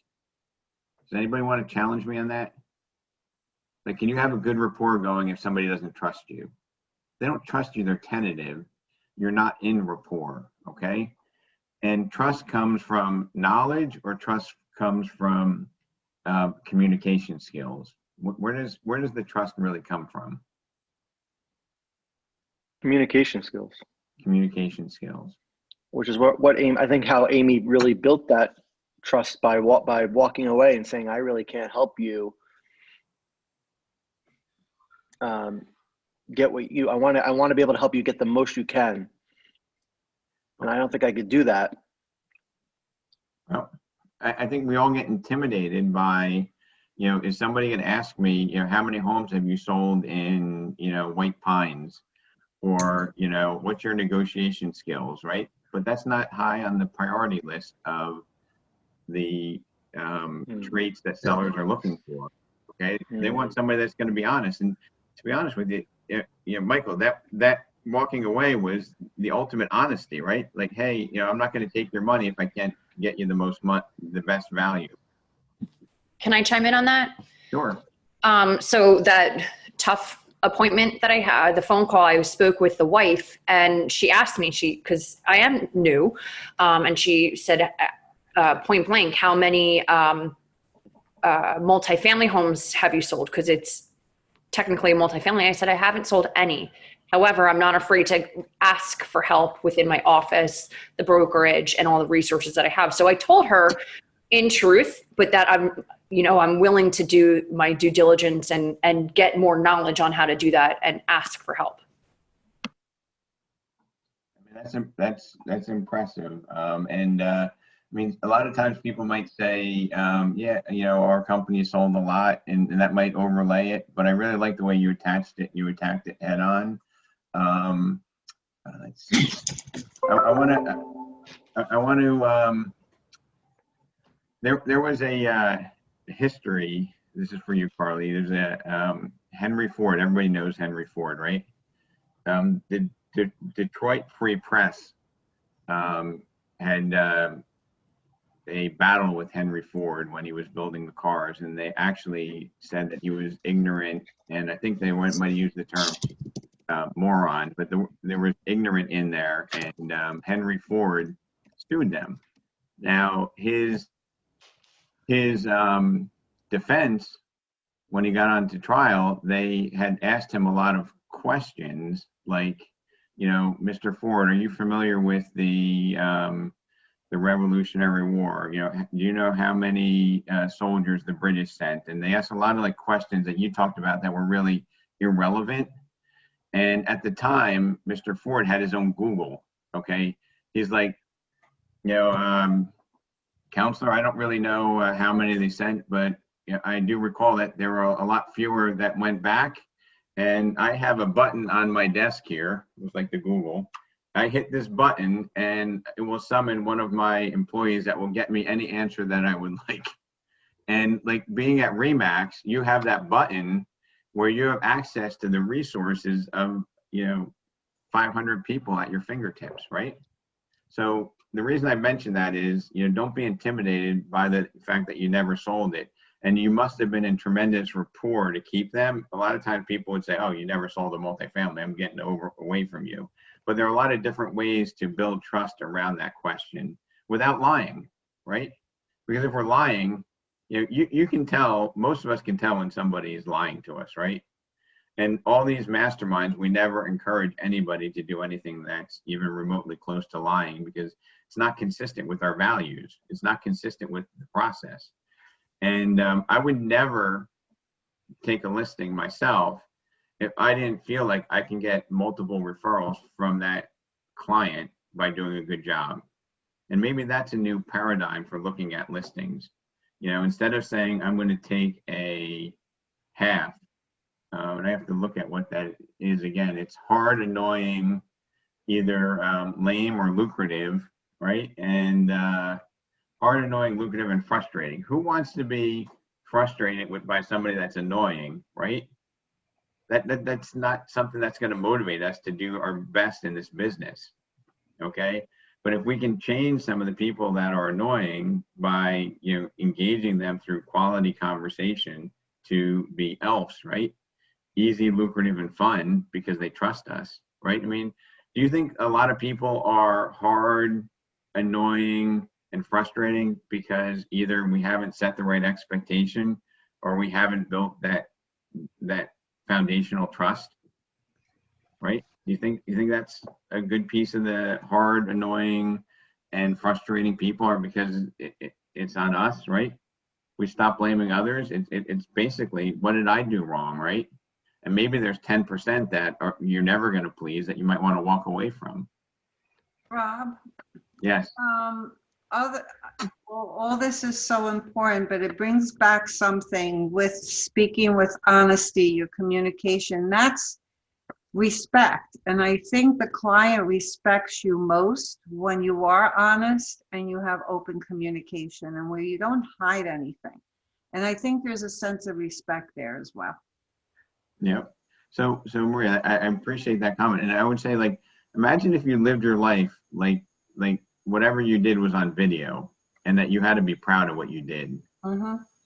Does anybody want to challenge me on that? Like, can you have a good rapport going if somebody doesn't trust you? They don't trust you, they're tentative. You're not in rapport, okay? And trust comes from knowledge, or trust comes from communication skills. Where does the trust really come from? Communication skills. Communication skills. Which is what Amy, I think how Amy really built that trust by walking away and saying, I really can't help you get what you, I want to be able to help you get the most you can. And I don't think I could do that. Well, I think we all get intimidated by, you know, is somebody going to ask me, you know, how many homes have you sold in, you know, White Pines? Or, you know, what's your negotiation skills, right? But that's not high on the priority list of the traits that sellers are looking for, okay? They want somebody that's going to be honest. And to be honest with you, you know, Michael, that walking away was the ultimate honesty, right? Like, hey, you know, I'm not going to take your money if I can't get you the best value. Can I chime in on that? Sure. So that tough appointment that I had, the phone call, I spoke with the wife, and she asked me, because I am new, and she said point blank, how many multifamily homes have you sold? Because it's technically a multifamily. I said, I haven't sold any. However, I'm not afraid to ask for help within my office, the brokerage, and all the resources that I have. So I told her in truth, but that I'm willing to do my due diligence and get more knowledge on how to do that and ask for help. That's impressive. I mean, a lot of times people might say, yeah, you know, our company sold a lot, and that might overlay it. But I really like the way you attached it. You attacked it head on. Let's see. I want to. There was a history. This is for you, Carly. There's a Henry Ford. Everybody knows Henry Ford, right? The Detroit Free Press had a battle with Henry Ford when he was building the cars, and they actually said that he was ignorant, and I think they might have used the term moron, but there was ignorant in there, and Henry Ford sued them. Now his defense, when he got onto trial, they had asked him a lot of questions like, you know, Mr. Ford, are you familiar with the Revolutionary War? You know, do you know how many soldiers the British sent? And they asked a lot of like questions that you talked about that were really irrelevant. And at the time, Mr. Ford had his own Google. Okay, he's like, you know, counselor, I don't really know how many they sent, but you know, I do recall that there were a lot fewer that went back. And I have a button on my desk here. It was like the Google. I hit this button and it will summon one of my employees that will get me any answer that I would like. And like being at Remax, you have that button where you have access to the resources of, you know, 500 people at your fingertips, right? So the reason I mention that is, you know, don't be intimidated by the fact that you never sold it. And you must have been in tremendous rapport to keep them. A lot of times people would say, oh, you never sold a multifamily, I'm getting away from you. But there are a lot of different ways to build trust around that question without lying, right? Because if we're lying, you know, you can tell, most of us can tell when somebody is lying to us, right? And all these masterminds, we never encourage anybody to do anything that's even remotely close to lying because it's not consistent with our values. It's not consistent with the process. And I would never take a listing myself if I didn't feel like I can get multiple referrals from that client by doing a good job. And maybe that's a new paradigm for looking at listings. You know, instead of saying I'm going to take a half, and I have to look at what that is again. It's hard, annoying, either lame or lucrative, right? And hard, annoying, lucrative, and frustrating. Who wants to be frustrated by somebody that's annoying, right? That's not something that's going to motivate us to do our best in this business, okay? But if we can change some of the people that are annoying by, you know, engaging them through quality conversation to be elves, right? Easy, lucrative, and fun because they trust us, right? I mean, do you think a lot of people are hard, annoying, and frustrating because either we haven't set the right expectation or we haven't built that foundational trust, right? Do you think that's a good piece of the hard, annoying, and frustrating people are because it's on us, right? We stop blaming others. It's basically, what did I do wrong, right? And maybe there's 10% that you're never going to please that you might want to walk away from. Rob? Yes. All this is so important, but it brings back something with speaking with honesty, your communication. That's respect. And I think the client respects you most when you are honest and you have open communication and where you don't hide anything. And I think there's a sense of respect there as well. Yeah. So Maria, I appreciate that comment. And I would say, like, imagine if you lived your life like whatever you did was on video and that you had to be proud of what you did.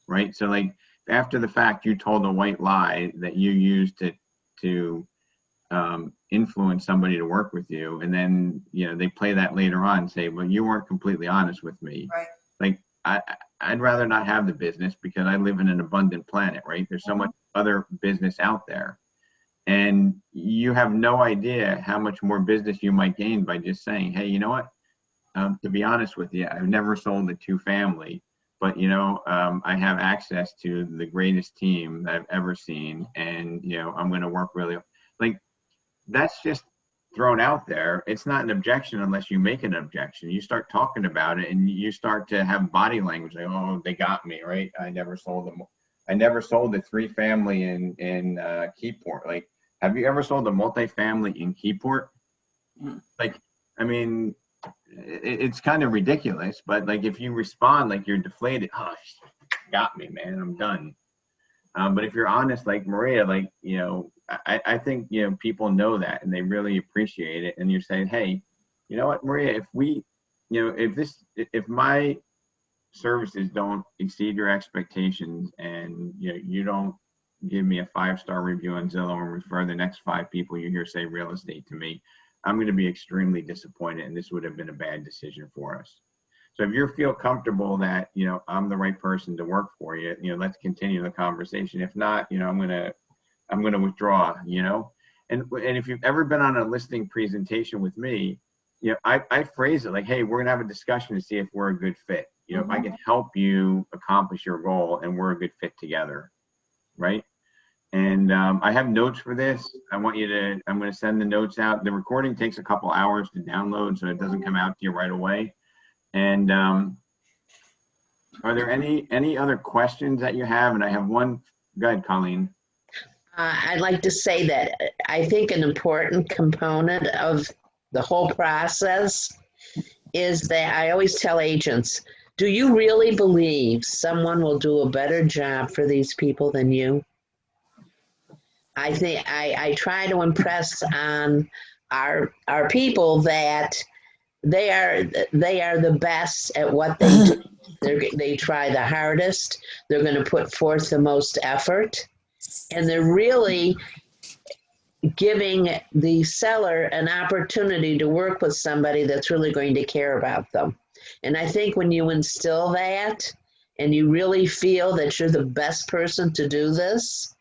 Right? So like after the fact, you told a white lie that you used to influence somebody to work with you. And then, you know, they play that later on and say, well, you weren't completely honest with me. Right. Like I'd rather not have the business because I live in an abundant planet, right? There's so much other business out there. And you have no idea how much more business you might gain by just saying, hey, you know what? To be honest with you, I've never sold a 2-family, but you know, I have access to the greatest team that I've ever seen. And, you know, I'm going to work really, like, that's just thrown out there, it's not an objection unless you make an objection. You start talking about it and you start to have body language like, oh, they got me, right? I never sold them. I never sold a 3-family in Keyport. Like, have you ever sold a multifamily in Keyport? Like, I mean, it's kind of ridiculous, but like if you respond like you're deflated, oh, got me, man, I'm done. But if you're honest, like Maria, like, you know, I think, you know, people know that and they really appreciate it. And you're saying, hey, you know what, Maria, if we, you know, if my services don't exceed your expectations and, you know, you don't give me a 5-star review on Zillow and refer the next 5 people you hear say real estate to me, I'm going to be extremely disappointed, and this would have been a bad decision for us. So if you feel comfortable that, you know, I'm the right person to work for you, you know, let's continue the conversation. If not, you know, I'm going to withdraw, you know. And if you've ever been on a listing presentation with me, you know, I phrase it like, hey, we're going to have a discussion to see if we're a good fit. You know, if I can help you accomplish your goal and we're a good fit together, right? And I have notes for this. I'm going to send the notes out. The recording takes a couple hours to download, so it doesn't come out to you right away. And are there any other questions that you have? And I have one. Go ahead, Colleen. I'd like to say that I think an important component of the whole process is that I always tell agents, do you really believe someone will do a better job for these people than you? I think I try to impress on our people that they are the best at what they do. They try the hardest. They're going to put forth the most effort, and they're really giving the seller an opportunity to work with somebody that's really going to care about them. And I think when you instill that and you really feel that you're the best person to do this,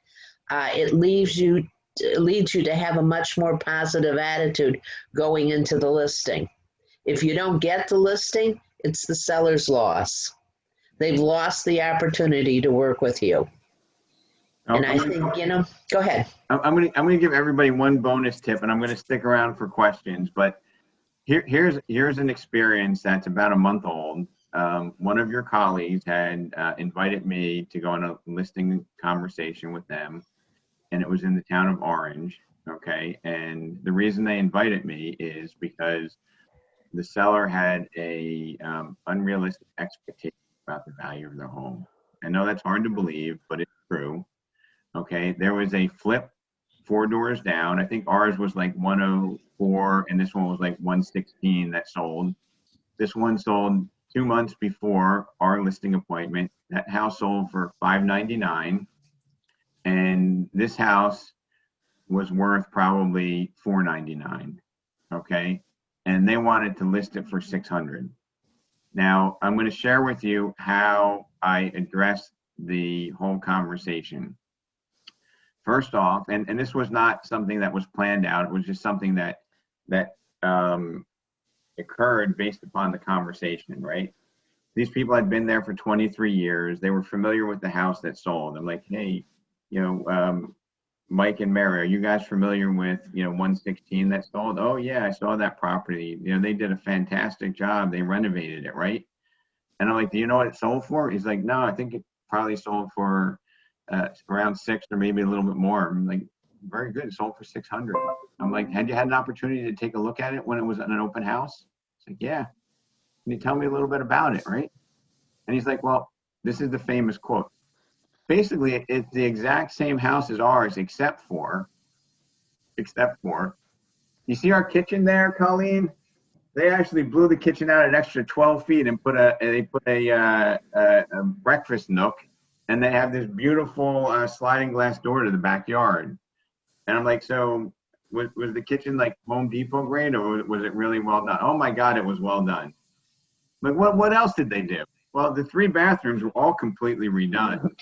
it leads you to have a much more positive attitude going into the listing. If you don't get the listing, it's the seller's loss. They've lost the opportunity to work with you. And I think, you know, go ahead. I'm gonna give everybody one bonus tip, and I'm gonna stick around for questions. But here's an experience that's about a month old. One of your colleagues had invited me to go on a listing conversation with them, and it was in the town of Orange. Okay, and the reason they invited me is because the seller had a unrealistic expectation about the value of their home. I know that's hard to believe, but it's true. Okay, there was a flip 4 doors down. I think ours was like 104 and this one was like 116 that sold. This one sold 2 months before our listing appointment. That house sold for $599, and this house was worth probably $499. Okay, and they wanted to list it for $600. Now I'm going to share with you how I addressed the whole conversation. First off, and this was not something that was planned out. It was just something that occurred based upon the conversation, right? These people had been there for 23 years. They were familiar with the house that sold. I'm like, hey, you know, Mike and Mary, are you guys familiar with, you know, 116 that sold? Oh yeah, I saw that property. You know, they did a fantastic job. They renovated it, right? And I'm like, do you know what it sold for? He's like, no, I think it probably sold for around 6 or maybe a little bit more. I'm like, very good, it sold for 600. I'm like, had you had an opportunity to take a look at it when it was in an open house? He's like, yeah. Can you tell me a little bit about it, right? And he's like, well, this is the famous quote. Basically, it's the exact same house as ours, except for, you see our kitchen there, Colleen? They actually blew the kitchen out an extra 12 feet and put a breakfast nook, and they have this beautiful sliding glass door to the backyard. And I'm like, so was the kitchen like Home Depot grade, or was it really well done? Oh my God, it was well done. Like, what else did they do? Well, the 3 bathrooms were all completely redone.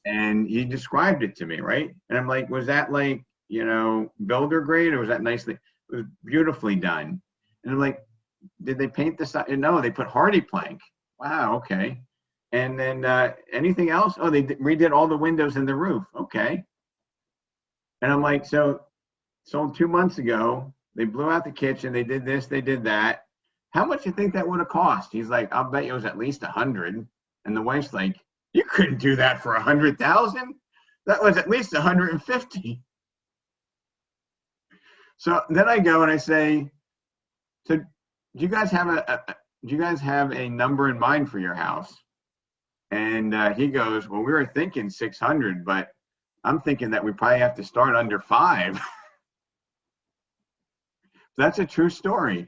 And he described it to me, right? And I'm like, was that like, you know, builder grade, or was that nicely? It was beautifully done. And I'm like, did they paint the side? No, they put hardy plank. Wow, okay. And then anything else? Oh, they redid all the windows in the roof. Okay. And I'm like, so sold 2 months ago, they blew out the kitchen, they did this, they did that. How much do you think that would have cost? He's like, I'll bet you it was at least 100. And the wife's like, you couldn't do that for 100,000. That was at least 150. So then I go and I say, so do you guys have a number in mind for your house? And he goes, well, we were thinking 600, but I'm thinking that we probably have to start under 5. That's a true story,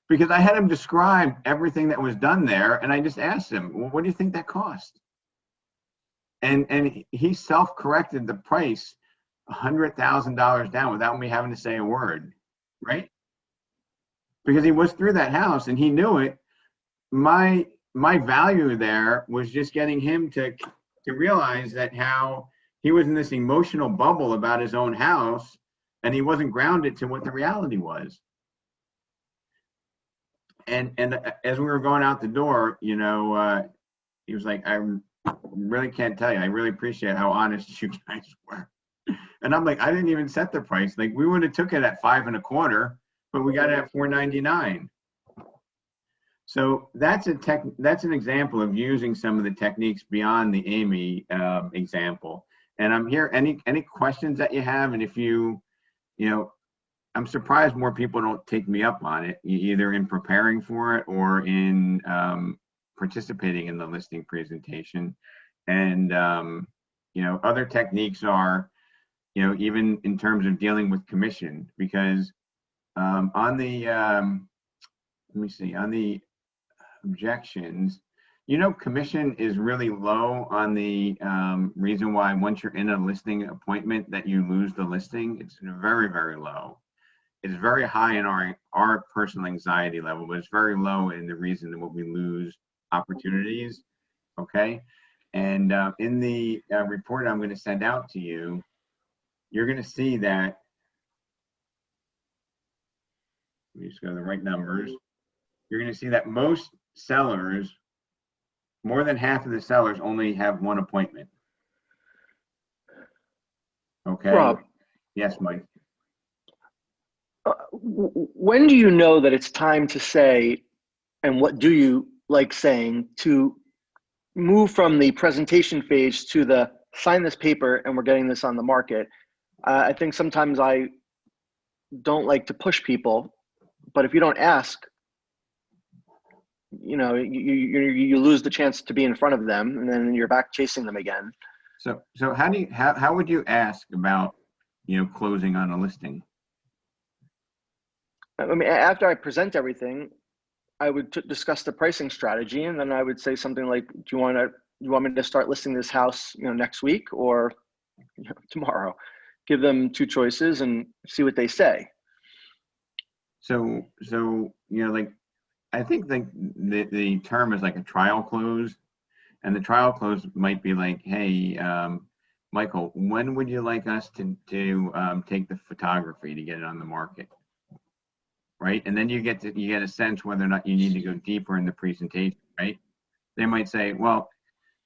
because I had him describe everything that was done there, and I just asked him, well, what do you think that cost? And he self-corrected the price $100,000 down without me having to say a word, right? Because he was through that house and he knew it. My value there was just getting him to realize that how he was in this emotional bubble about his own house and he wasn't grounded to what the reality was. And as we were going out the door, you know, he was like, I really can't tell you. I really appreciate how honest you guys were. And I'm like, I didn't even set the price. Like, we would have took it at $5.25, but we got it at $4.99. So that's an example of using some of the techniques beyond the Amy example. And I'm here. Any questions that you have? And if you know, I'm surprised more people don't take me up on it, either in preparing for it or in participating in the listing presentation. And you know, other techniques are, you know, even in terms of dealing with commission, because on the let me see, on the objections, you know, commission is really low on the reason why once you're in a listing appointment that you lose the listing. It's very, very low. It's very high in our personal anxiety level, but it's very low in the reason that we lose opportunities. Okay. And in the report I'm going to send out to you, you're going to see that, let me just go to the right numbers. You're going to see that most sellers, more than half of the sellers, only have one appointment. Okay. Rob. Yes, Mike. When do you know that it's time to say, and what do you like saying, to move from the presentation phase to the sign this paper and we're getting this on the market? I think sometimes I don't like to push people, but if you don't ask, you know, you lose the chance to be in front of them, and then you're back chasing them again. So how would you ask about, you know, closing on a listing? I mean, after I present everything, I would discuss the pricing strategy, and then I would say something like, "Do you want me to start listing this house, you know, next week or, you know, tomorrow?" Give them two choices and see what they say. So you know, like, I think the term is like a trial close, and the trial close might be like, hey, Michael, when would you like us to take the photography to get it on the market? Right, and then you get a sense whether or not you need to go deeper in the presentation. Right, they might say, well,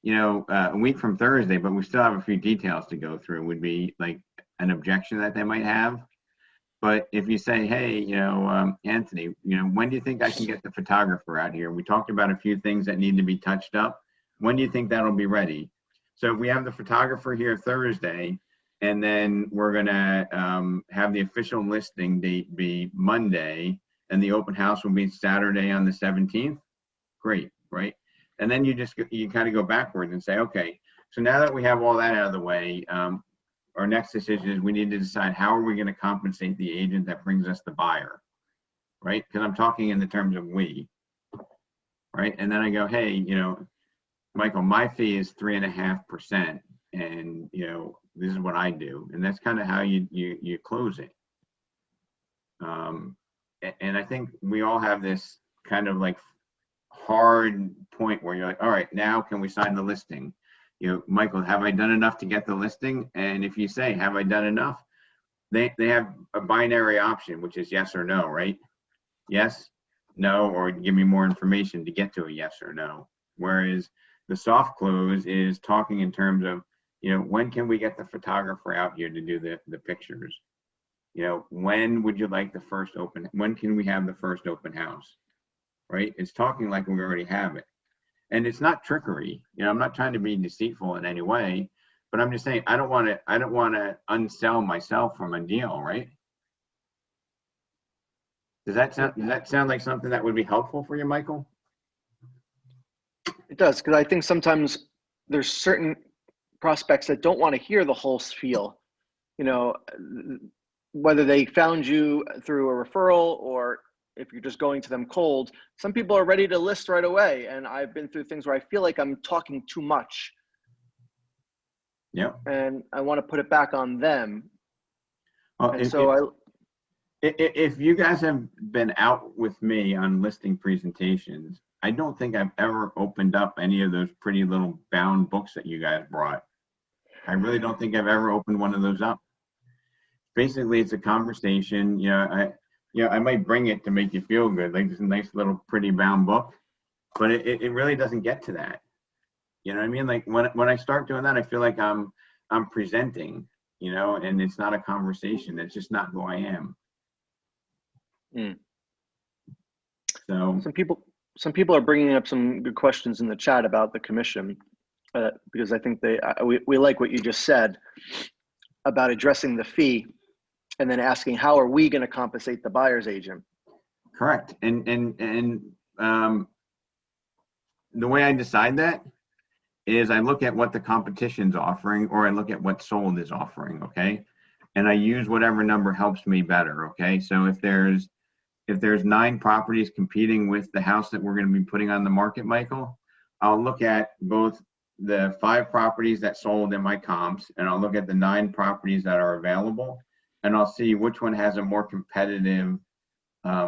you know, a week from Thursday, but we still have a few details to go through, would be like an objection that they might have. But if you say, hey, you know, Anthony, you know, when do you think I can get the photographer out here? We talked about a few things that need to be touched up. When do you think that'll be ready? So if we have the photographer here Thursday, and then we're gonna have the official listing date be Monday, and the open house will be Saturday on the 17th, great, right? And then you kind of go backwards and say, okay, so now that we have all that out of the way, our next decision is we need to decide how are we going to compensate the agent that brings us the buyer, right? Because I'm talking in the terms of we, right? And then I go, hey, you know, Michael, my fee is 3.5%, and you know, this is what I do, and that's kind of how you close it. And I think we all have this kind of like hard point where you're like, all right, now can we sign the listing? You know, Michael, have I done enough to get the listing? And if you say, have I done enough? They have a binary option, which is yes or no, right? Yes, no, or give me more information to get to a yes or no. Whereas the soft close is talking in terms of, you know, when can we get the photographer out here to do the pictures? You know, when would you like the first open, when can we have the first open house? Right? It's talking like we already have it. And it's not trickery. You know, I'm not trying to be deceitful in any way, but I'm just saying, I don't want to unsell myself from a deal, right? Does that sound like something that would be helpful for you, Michael? It does, because I think sometimes there's certain prospects that don't want to hear the whole spiel. You know, whether they found you through a referral or if you're just going to them cold, some people are ready to list right away. And I've been through things where I feel like I'm talking too much. Yeah. And I want to put it back on them. Well, And so if you guys have been out with me on listing presentations, I don't think I've ever opened up any of those pretty little bound books that you guys brought. I really don't think I've ever opened one of those up. Basically, it's a conversation. I might bring it to make you feel good, like this nice little pretty bound book, but it really doesn't get to that. You know what I mean? Like when I start doing that, I feel like I'm presenting, you know, and it's not a conversation. It's just not who I am. So some people are bringing up some good questions in the chat about the commission, because I think we like what you just said about addressing the fee and then asking how are we going to compensate the buyer's agent. Correct. And the way I decide that is I look at what the competition's offering, or I look at what sold is offering. Okay. And I use whatever number helps me better. Okay. So if there's 9 properties competing with the house that we're going to be putting on the market, Michael, I'll look at both the 5 properties that sold in my comps, and I'll look at the 9 properties that are available, and I'll see which one has a more competitive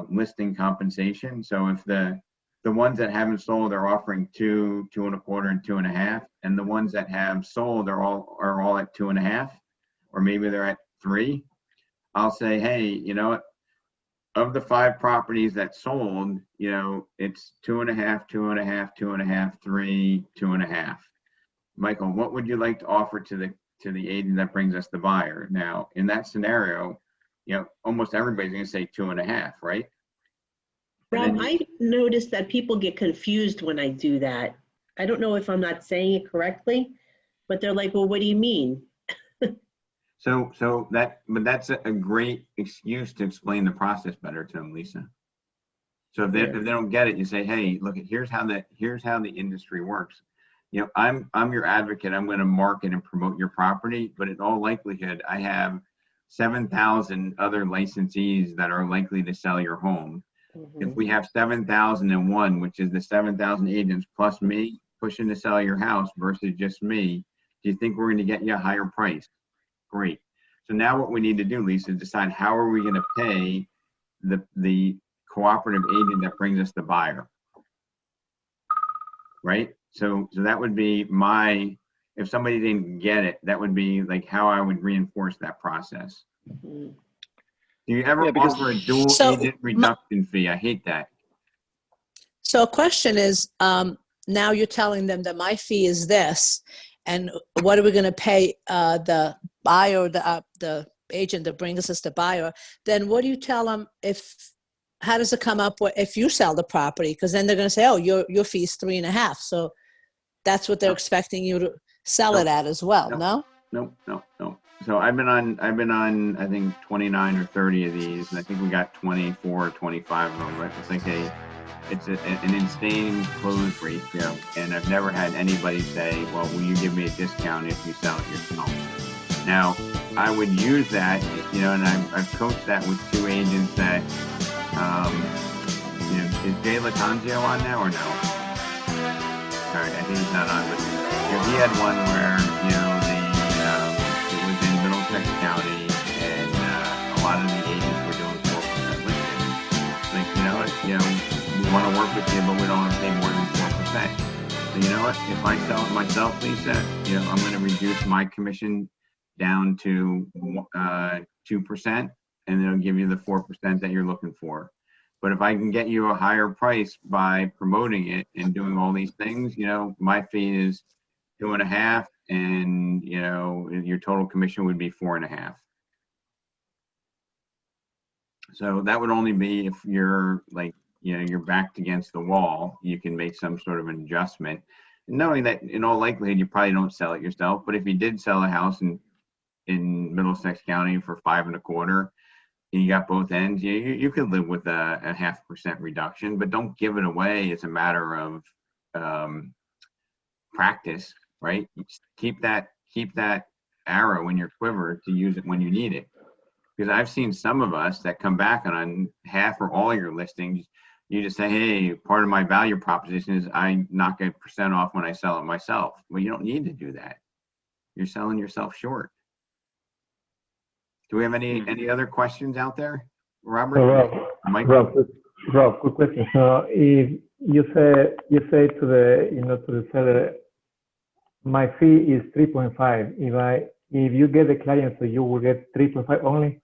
listing compensation. So if the ones that haven't sold are offering 2, 2.25, and 2.5, and the ones that have sold are all at 2.5, or maybe they're at 3, I'll say, hey, you know what? Of the 5 properties that sold, you know, it's 2.5, 2.5, 2.5, 3, 2.5. Michael, what would you like to offer to the agent that brings us the buyer? Now, in that scenario, you know, almost everybody's going to say 2.5, right? Rob, I noticed that people get confused when I do that. I don't know if I'm not saying it correctly, but they're like, well, what do you mean? But that's a great excuse to explain the process better to them, Lisa. So if they don't get it, you say, hey, look, here's how the industry works. You know, I'm your advocate. I'm going to market and promote your property, but in all likelihood, I have 7,000 other licensees that are likely to sell your home. If we have 7,001, which is the 7,000 agents plus me pushing to sell your house versus just me, do you think we're going to get you a higher price? Great. So now what we need to do, Lisa, is decide how are we going to pay the cooperative agent that brings us the buyer, right? So that would be if somebody didn't get it, that would be like how I would reinforce that process. Do you ever offer a dual agent reduction fee? I hate that. So a question is, now you're telling them that my fee is this, and what are we going to pay the buyer, the agent that brings us the buyer? Then what do you tell them how does it come up if you sell the property? Because then they're going to say, oh, your fee is 3.5. So that's what they're expecting you to sell it at as well. No. So I've been on I think 29 or 30 of these, and I think we got 24 or 25 of them. Right? It's like an insane close ratio, and I've never had anybody say, well, will you give me a discount if you sell it yourself? Now, I would use that, you know, and I've coached that with 2 agents that, you know, is Jay Latanzio on now or no? All right, I think he's not on, but you know, he had one where, you know, it was in Middlesex County, and a lot of the agents were doing 4% listing. Like, you know what, we want to work with you, but we don't want to pay more than 4%. So you know what, if I sell it myself, Lisa, you know, I'm going to reduce my commission down to 2%, and it'll give you the 4% that you're looking for. But if I can get you a higher price by promoting it and doing all these things, you know, my fee is 2.5, and you know, your total commission would be 4.5. So that would only be if you're like, you're backed against the wall, you can make some sort of an adjustment. Knowing that in all likelihood, you probably don't sell it yourself, but if you did sell a house in Middlesex County for 5.25, you got both ends, you could live with a 0.5% reduction, but don't give it away. It's a matter of practice, right? Keep that arrow in your quiver to use it when you need it. Because I've seen some of us that come back on half or all your listings. You just say, hey, part of my value proposition is I knock 1% off when I sell it myself. Well, you don't need to do that. You're selling yourself short. Do we have any other questions out there, Robert? So Rob, quick question. So if you say to the seller, my fee is 3.5. If you get the client, so you will get 3.5 only.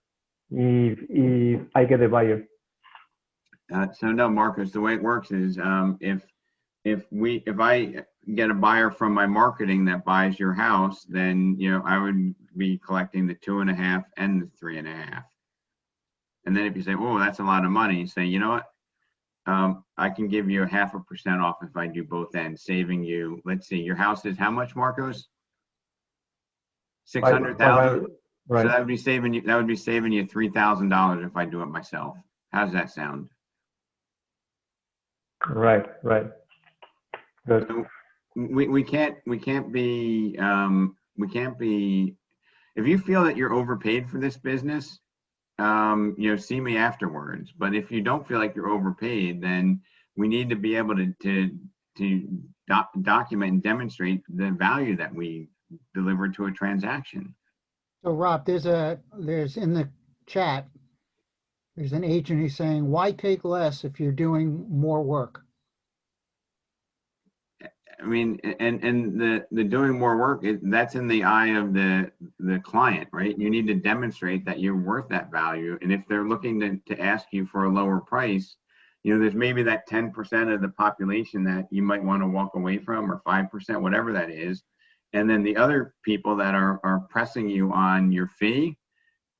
If I get a buyer. So no, Marcos, the way it works is if I get a buyer from my marketing that buys your house, then I would be collecting the 2.5 and the 3.5. And then if you say, oh, that's a lot of money, you say, you know what? I can give you 0.5% off if I do both ends, saving you. Let's see, your house is how much, Marcos? 600,000. Right. So that would be saving you. That would be saving you $3,000 if I do it myself. How's that sound? Right. Good. So we can't be. If you feel that you're overpaid for this business, see me afterwards. But if you don't feel like you're overpaid, then we need to be able to document and demonstrate the value that we deliver to a transaction. So Rob, there's in the chat, there's an agent who's saying, why take less if you're doing more work? I mean, and the doing more work, that's in the eye of the client, right? You need to demonstrate that you're worth that value. And if they're looking to ask you for a lower price, there's maybe that 10% of the population that you might want to walk away from, or 5%, whatever that is. And then the other people that are pressing you on your fee,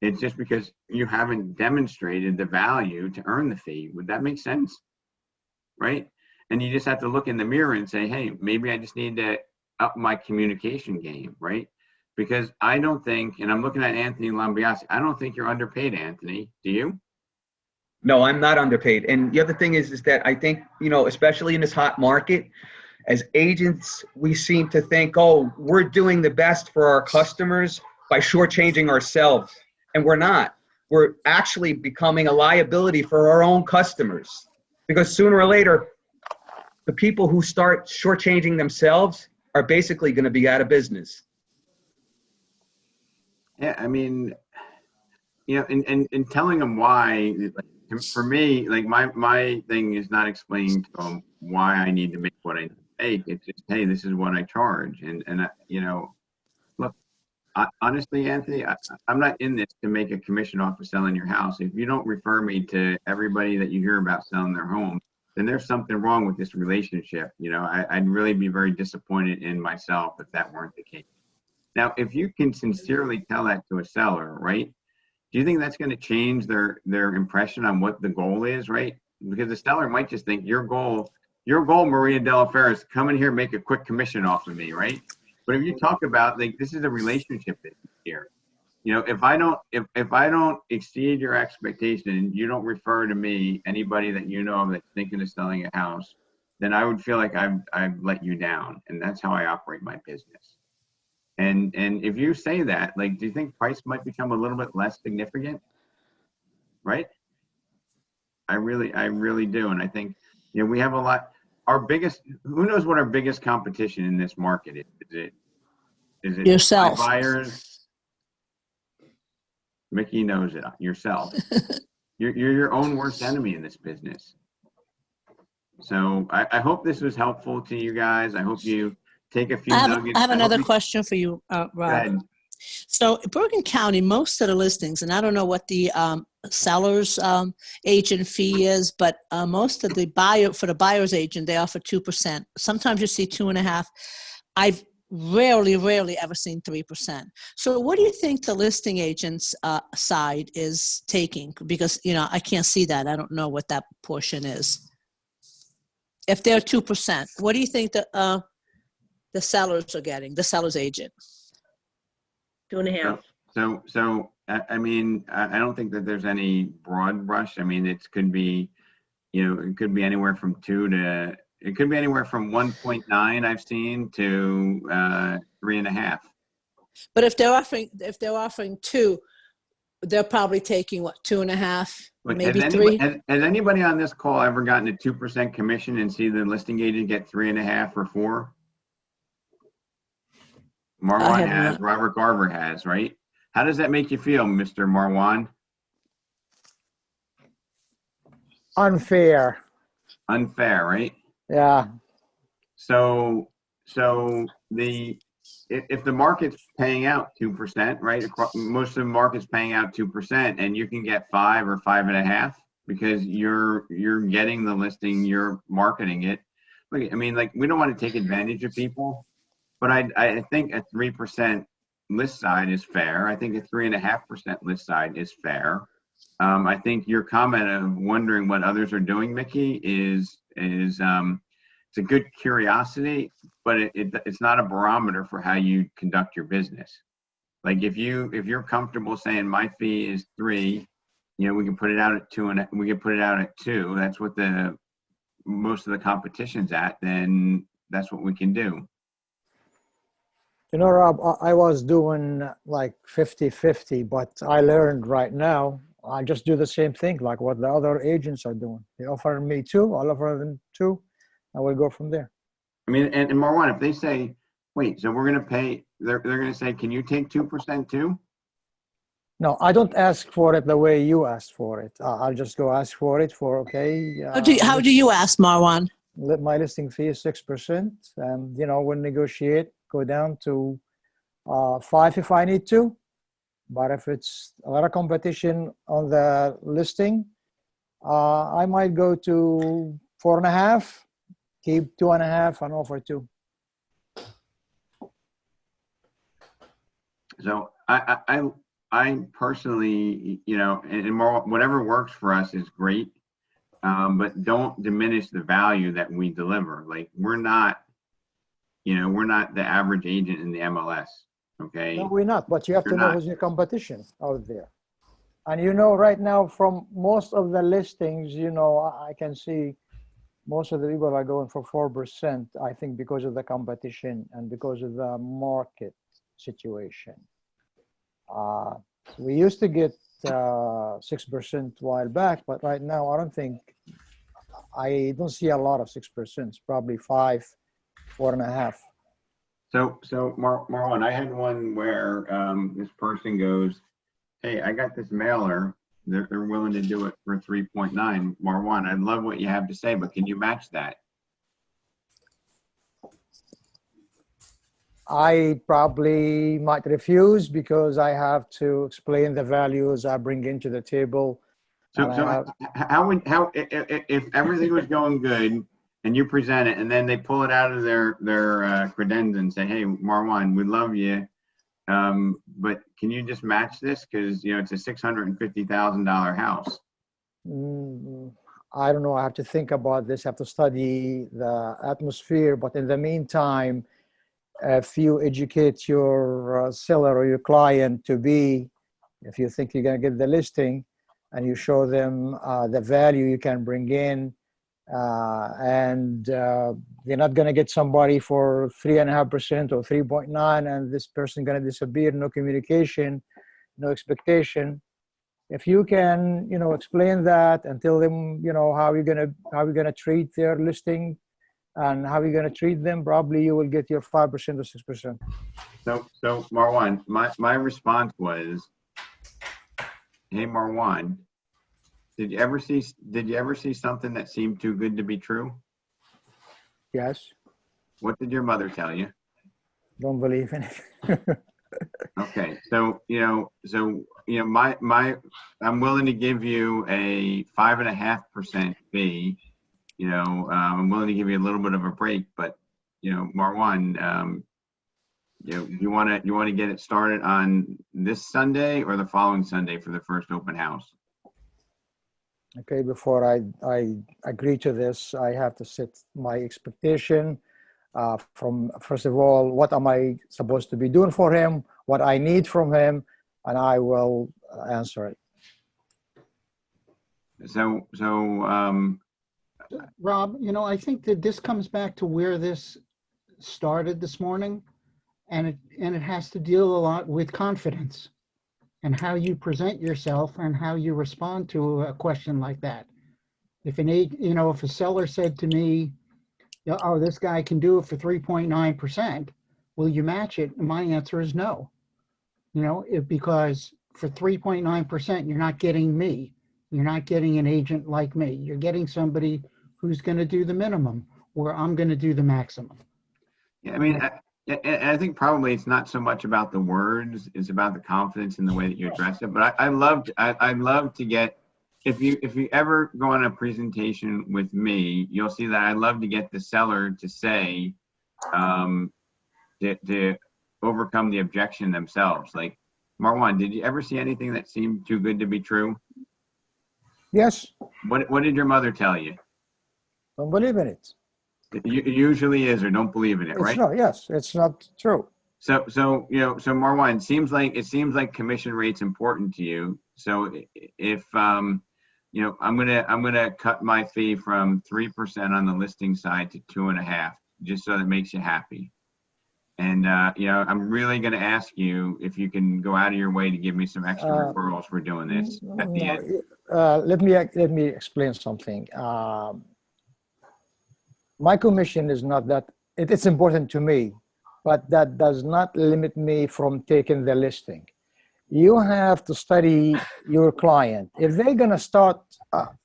it's just because you haven't demonstrated the value to earn the fee. Would that make sense? Right? And you just have to look in the mirror and say, hey, maybe I just need to up my communication game, right? Because I don't think, and I'm looking at Anthony Lambiasi, I don't think you're underpaid, Anthony. Do you? No, I'm not underpaid. And the other thing is that I think, especially in this hot market, as agents, we seem to think, oh, we're doing the best for our customers by shortchanging ourselves. And we're not. We're actually becoming a liability for our own customers. Because sooner or later, the people who start shortchanging themselves are basically going to be out of business. Yeah, I mean, and telling them why, for me, like my thing is not explaining to them why I need to make what I make. It's just, hey, this is what I charge. And look, honestly, Anthony, I'm not in this to make a commission off of selling your house. If you don't refer me to everybody that you hear about selling their home, then there's something wrong with this relationship. I'd really be very disappointed in myself if that weren't the case. Now, if you can sincerely tell that to a seller, right? Do you think that's going to change their impression on what the goal is, right? Because the seller might just think your goal, Maria Della Ferra, is come in here and make a quick commission off of me, right? But if you talk about, like, this is a relationship business here. If I don't exceed your expectation, you don't refer to me, anybody that you know of that's thinking of selling a house, then I would feel like I've let you down. And that's how I operate my business. And if you say that, like, do you think price might become a little bit less significant? Right? I really do. And I think, we have a lot, who knows what our biggest competition in this market is? Is it yourself? Buyers? Mickey knows it. Yourself. You're your own worst enemy in this business. So I hope this was helpful to you guys. I hope you take a few nuggets. I have another question for you, Rob. So Bergen County, most of the listings, and I don't know what the seller's agent fee is, but most of the buyer's agent, they offer 2%. Sometimes you see 2.5%. rarely ever seen 3%. So what do you think the listing agent's side is taking? Because, I can't see that. I don't know what that portion is. If they're 2%, what do you think the sellers are getting, the seller's agent? 2.5. So I mean, I don't think that there's any broad brush. I mean, it could be, it could be anywhere from 1.9 I've seen to 3.5. But if they're offering 2, they're probably taking what, 2.5, maybe 3. Has anybody on this call ever gotten a 2% commission and see the listing agent get 3.5 or 4? Marwan has, Robert Garver has, right? How does that make you feel, Mr. Marwan? Unfair. Unfair, right? Yeah. So if the market's paying out 2%, right? Most of the market's paying out 2%, and you can get 5 or 5.5 because you're getting the listing, you're marketing it. I mean, like, we don't want to take advantage of people, but I think a 3% list side is fair. I think a 3.5% list side is fair. I think your comment of wondering what others are doing, Mickey, is it's a good curiosity, but it's not a barometer for how you conduct your business. Like, if you're comfortable saying my fee is 3, we can put it out at 2, and we can put it out at 2. That's what most of the competition's at. Then that's what we can do. Rob, I was doing like 50-50, but I learned right now, I just do the same thing like what the other agents are doing. They offer me 2, I'll offer them 2, and we'll go from there. I mean, and Marwan, if they say, wait, so we're going to pay, they're going to say, can you take 2% too? No, I don't ask for it the way you asked for it. I'll just go ask for it for, okay. How do you ask, Marwan? My listing fee is 6%, and we'll negotiate, go down to 5 if I need to. But if it's a lot of competition on the listing, I might go to 4.5, keep 2.5, and offer 2. So I personally, and more, whatever works for us is great, but don't diminish the value that we deliver. Like, we're not the average agent in the MLS. Okay. No, we're not, but you have to know who's your competition out there. And right now, from most of the listings, I can see most of the people are going for 4%, I think, because of the competition and because of the market situation. We used to get 6% a while back, but right now I don't see a lot of 6%. It's probably 5, 4.5. So Marwan, I had one where this person goes, hey, I got this mailer. They're willing to do it for 3.9. Marwan, I love what you have to say, but can you match that? I probably might refuse because I have to explain the values I bring into the table. So how if everything was going good and you present it and then they pull it out of their credenza and say, hey, Marwan, we love you, but can you just match this? Because, it's a $650,000 house. I don't know. I have to think about this. I have to study the atmosphere. But in the meantime, if you educate your seller or your client if you think you're going to get the listing and you show them the value you can bring in, and they're not going to get somebody for 3.5% or 3.9, and this person going to disappear, no communication, no expectation. If you can, explain that and tell them, how you're going to treat their listing and how you're going to treat them, probably you will get your 5% or 6%. So Marwan, my response was, hey, Marwan, did you ever see something that seemed too good to be true? Yes. What did your mother tell you? Don't believe in it. Okay, so I'm willing to give you a 5.5% fee. I'm willing to give you a little bit of a break, but Marwan, You want to get it started on this Sunday or the following Sunday for the first open house? Okay, before I agree to this, I have to set my expectation from, first of all, what am I supposed to be doing for him, what I need from him, and I will answer it. So Rob, I think that this comes back to where this started this morning, and it has to deal a lot with confidence and how you present yourself and how you respond to a question like that. If if a seller said to me, "Oh, this guy can do it for 3.9%," will you match it? And my answer is no. Because for 3.9%, you're not getting me. You're not getting an agent like me. You're getting somebody who's going to do the minimum, where I'm going to do the maximum. yeah, I mean, I think probably it's not so much about the words; it's about the confidence in the way that you address it. But I love to get, if you ever go on a presentation with me, you'll see that I love to get the seller to say, to overcome the objection themselves. Like, Marwan, did you ever see anything that seemed too good to be true? Yes. What did your mother tell you? Don't believe in it. It usually is, or don't believe in it, right? Yes, it's not true. So Marwan, it seems like commission rate's important to you. So if I'm gonna cut my fee from 3% on the listing side to 2.5%, just so that makes you happy. And I'm really gonna ask you if you can go out of your way to give me some extra referrals for doing this at the end. Let me explain something. My commission is not that, it's important to me, but that does not limit me from taking the listing. You have to study your client. If they're gonna start,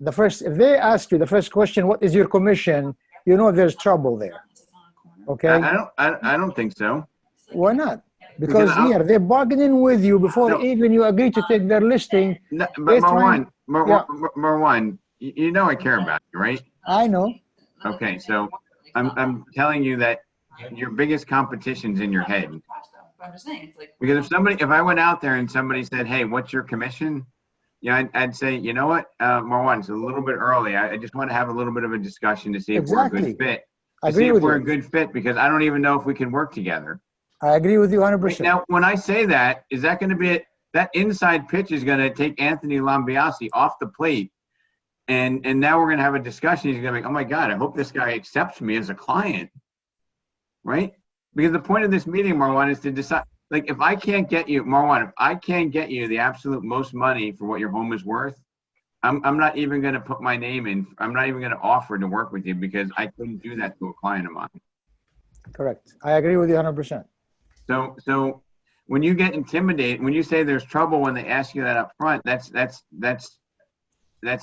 if they ask you the first question, what is your commission? There's trouble there. Okay? I don't think so. Why not? Because here, they're bargaining with you before even you agree to take their listing. No, but Marwan, I care about you, right? I know. Okay, so I'm telling you that your biggest competition's in your head. Because if I went out there and somebody said, "Hey, what's your commission?" I'd say, you know what, Marwan, it's a little bit early. I just want to have a little bit of a discussion to see if we're a good fit. To see if we're a good fit, because I don't even know if we can work together. I agree with you 100%. Now, when I say that, is that going to be that inside pitch is going to take Anthony Lambiasi off the plate? And now we're going to have a discussion. He's going to be, oh my God, I hope this guy accepts me as a client, right? Because the point of this meeting, Marwan, is to decide, like, if I can't get you, Marwan, if I can't get you the absolute most money for what your home is worth, I'm not even going to put my name in. I'm not even going to offer to work with you, because I couldn't do that to a client of mine. Correct. I agree with you 100%. So when you get intimidated, when you say there's trouble when they ask you that up front, that's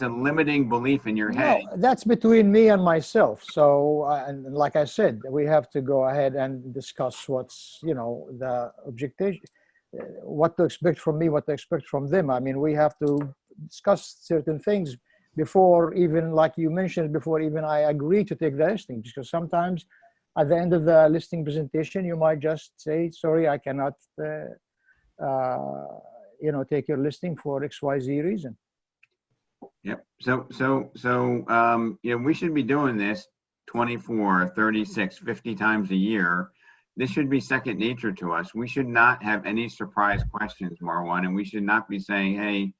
a limiting belief in your head. No, that's between me and myself. So, and like I said, we have to go ahead and discuss what's, the objective, what to expect from me, what to expect from them. I mean, we have to discuss certain things before even, like you mentioned, before even I agree to take the listing, because sometimes at the end of the listing presentation, you might just say, sorry, I cannot, take your listing for XYZ reason. Yep. So we should be doing this 24, 36, 50 times a year. This should be second nature to us. We should not have any surprise questions, Marwan, and we should not be saying, hey,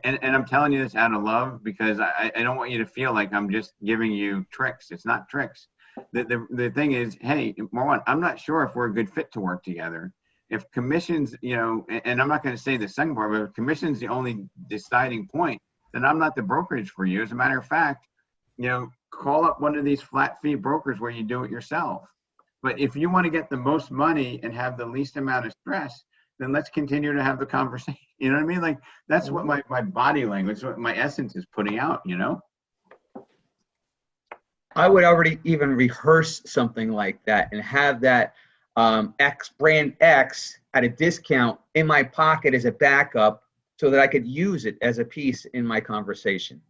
and I'm telling you this out of love, because I don't want you to feel like I'm just giving you tricks. It's not tricks. The thing is, hey, Marwan, I'm not sure if we're a good fit to work together. If commissions, and I'm not going to say the second part, but if commission's the only deciding point, then I'm not the brokerage for you. As a matter of fact, call up one of these flat fee brokers where you do it yourself. But if you want to get the most money and have the least amount of stress, then let's continue to have the conversation. You know what I mean? Like, that's what my body language, what my essence is putting out, I would already even rehearse something like that and have that brand X at a discount in my pocket as a backup, so that I could use it as a piece in my conversation.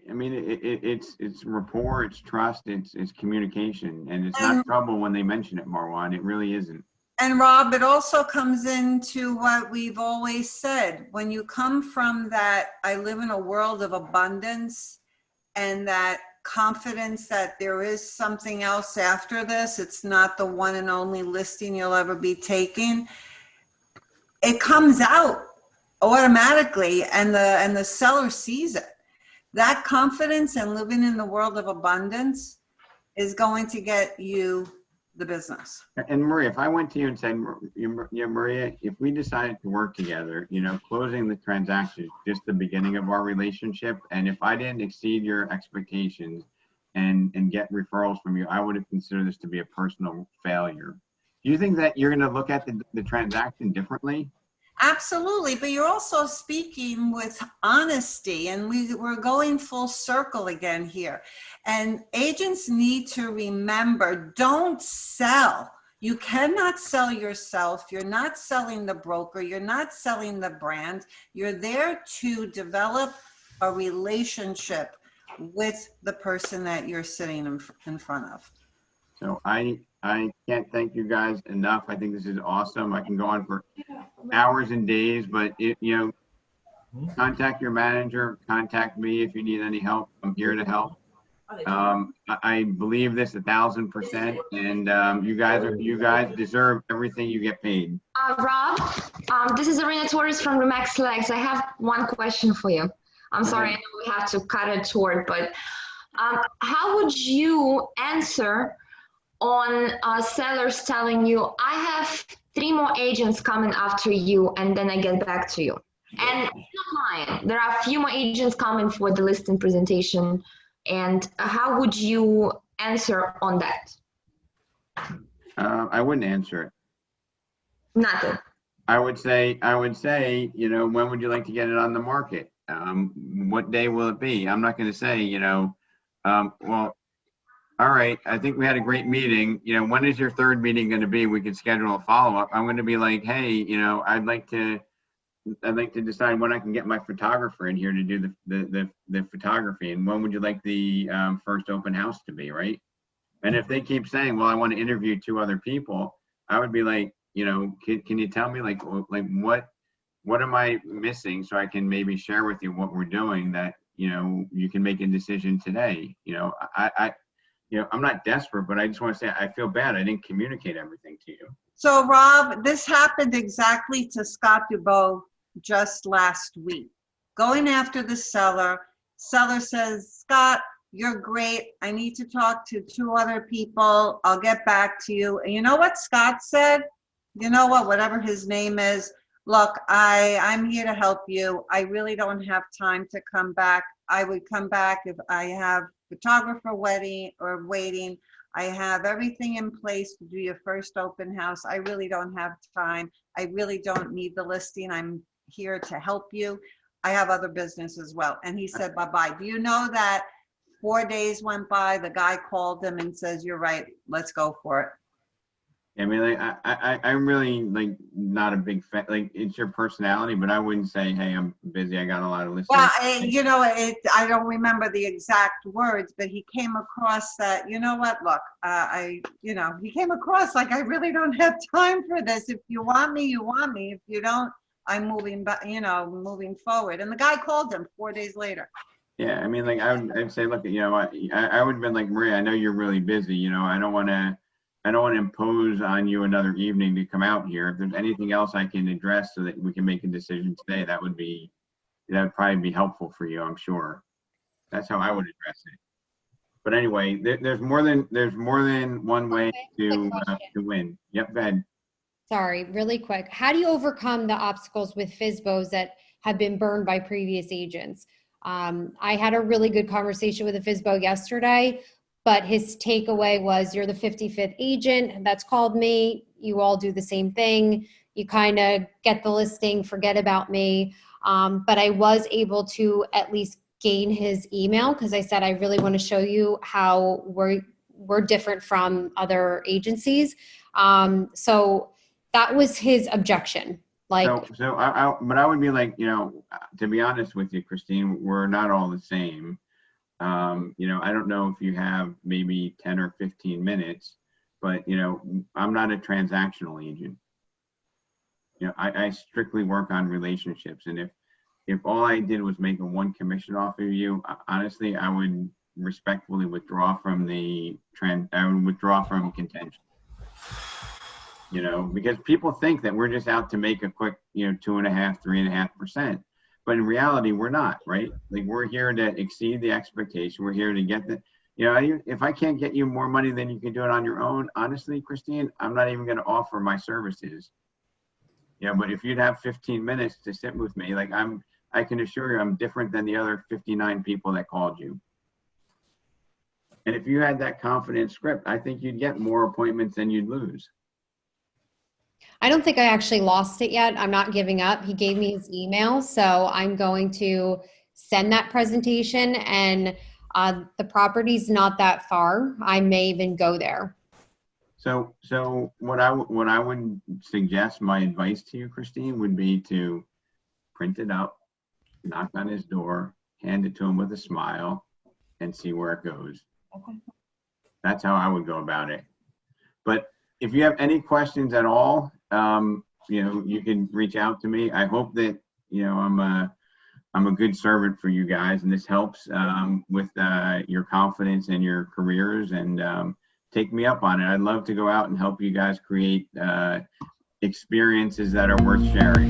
I mean, it's rapport, it's trust, it's communication, and it's not trouble when they mention it, Marwan. It really isn't. And Rob, it also comes into what we've always said. When you come from that, I live in a world of abundance, and that confidence that there is something else after this, it's not the one and only listing you'll ever be taking. It comes out automatically, and the seller sees it. That confidence and living in the world of abundance is going to get you the business. And Maria, if I went to you and said, yeah, Maria, if we decided to work together, closing the transaction is just the beginning of our relationship. And if I didn't exceed your expectations and get referrals from you, I would have considered this to be a personal failure. Do you think that you're going to look at the transaction differently? Absolutely, but you're also speaking with honesty, and we're going full circle again here. And agents need to remember, don't sell. You cannot sell yourself. You're not selling the broker. You're not selling the brand. You're there to develop a relationship with the person that you're sitting in front of. So I can't thank you guys enough. I think this is awesome. I can go on for hours and days, but contact your manager, contact me if you need any help. I'm here to help. I believe this 1,000%, and you guys deserve everything you get paid. Rob, this is Arena Torres from Remax Lex. I have one question for you. I'm sorry, I know we have to cut it short, but how would you answer on sellers telling you, I have 3 more agents coming after you, and then I get back to you? And it's not lying. There are a few more agents coming for the listing presentation. And how would you answer on that? I wouldn't answer it. Nothing. I would say, when would you like to get it on the market? What day will it be? I'm not going to say, well, all right, I think we had a great meeting. When is your 3rd meeting going to be? We could schedule a follow-up. I'm going to be like, hey, I'd like to decide when I can get my photographer in here to do the photography, and when would you like the first open house to be, right? And if they keep saying, well, I want to interview 2 other people, I would be like, can you tell me like what am I missing, so I can maybe share with you what we're doing that you can make a decision today. I'm not desperate, but I just want to say I feel bad I didn't communicate everything to you. So Rob, this happened exactly to Scott Dubois just last week. Going after the seller says, Scott, you're great. I need to talk to 2 other people. I'll get back to you. And you know what Scott said? You know what, whatever his name is, look, I'm here to help you. I really don't have time to come back. I would come back if I have photographer waiting. I have everything in place to do your first open house. I really don't have time. I really don't need the listing. I'm here to help you. I have other business as well. And he said, bye-bye. Do you know that 4 days went by, the guy called him and says, you're right, let's go for it. I mean, I'm really not a big fan. It's your personality, but I wouldn't say, hey, I'm busy, I got a lot of listings. Well, I don't remember the exact words, but he came across that, you know what, look, he came across like, I really don't have time for this. If you want me, you want me. If you don't, I'm moving forward. And the guy called him 4 days later. Yeah, I mean, I'd say, look, I would have been like, Maria, I know you're really busy. I don't want to impose on you another evening to come out here. If there's anything else I can address so that we can make a decision today, that would probably be helpful for you, I'm sure. That's how I would address it. But anyway, there's more than one way to win. Yep, go ahead. Sorry, really quick. How do you overcome the obstacles with Fsbos that have been burned by previous agents? I had a really good conversation with a Fsbo yesterday, but his takeaway was, you're the 55th agent that's called me. You all do the same thing. You kind of get the listing, forget about me. But I was able to at least gain his email, because I said, I really want to show you how we're different from other agencies. So that was his objection. Like, but I would be like, to be honest with you, Christine, we're not all the same. I don't know if you have maybe 10 or 15 minutes, but I'm not a transactional agent. I strictly work on relationships, and if all I did was make a one commission off of you, honestly, I would respectfully withdraw from the trend. I would withdraw from contention. Because people think that we're just out to make a quick, 2.5%, 3.5%. But in reality, we're not, right? Like, we're here to exceed the expectation. We're here to get the, if I can't get you more money than you can do it on your own, honestly, Christine, I'm not even going to offer my services. But if you'd have 15 minutes to sit with me, like I can assure you I'm different than the other 59 people that called you. And if you had that confident script, I think you'd get more appointments than you'd lose. I don't think I actually lost it yet. I'm not giving up. He gave me his email, so I'm going to send that presentation, and the property's not that far. I may even go there. So what I would suggest, my advice to you, Christine, would be to print it up, knock on his door, hand it to him with a smile, and see where it goes. Okay. That's how I would go about it. But if you have any questions at all, you can reach out to me. I hope that I'm a good servant for you guys, and this helps with your confidence in your careers, and take me up on it. I'd love to go out and help you guys create experiences that are worth sharing.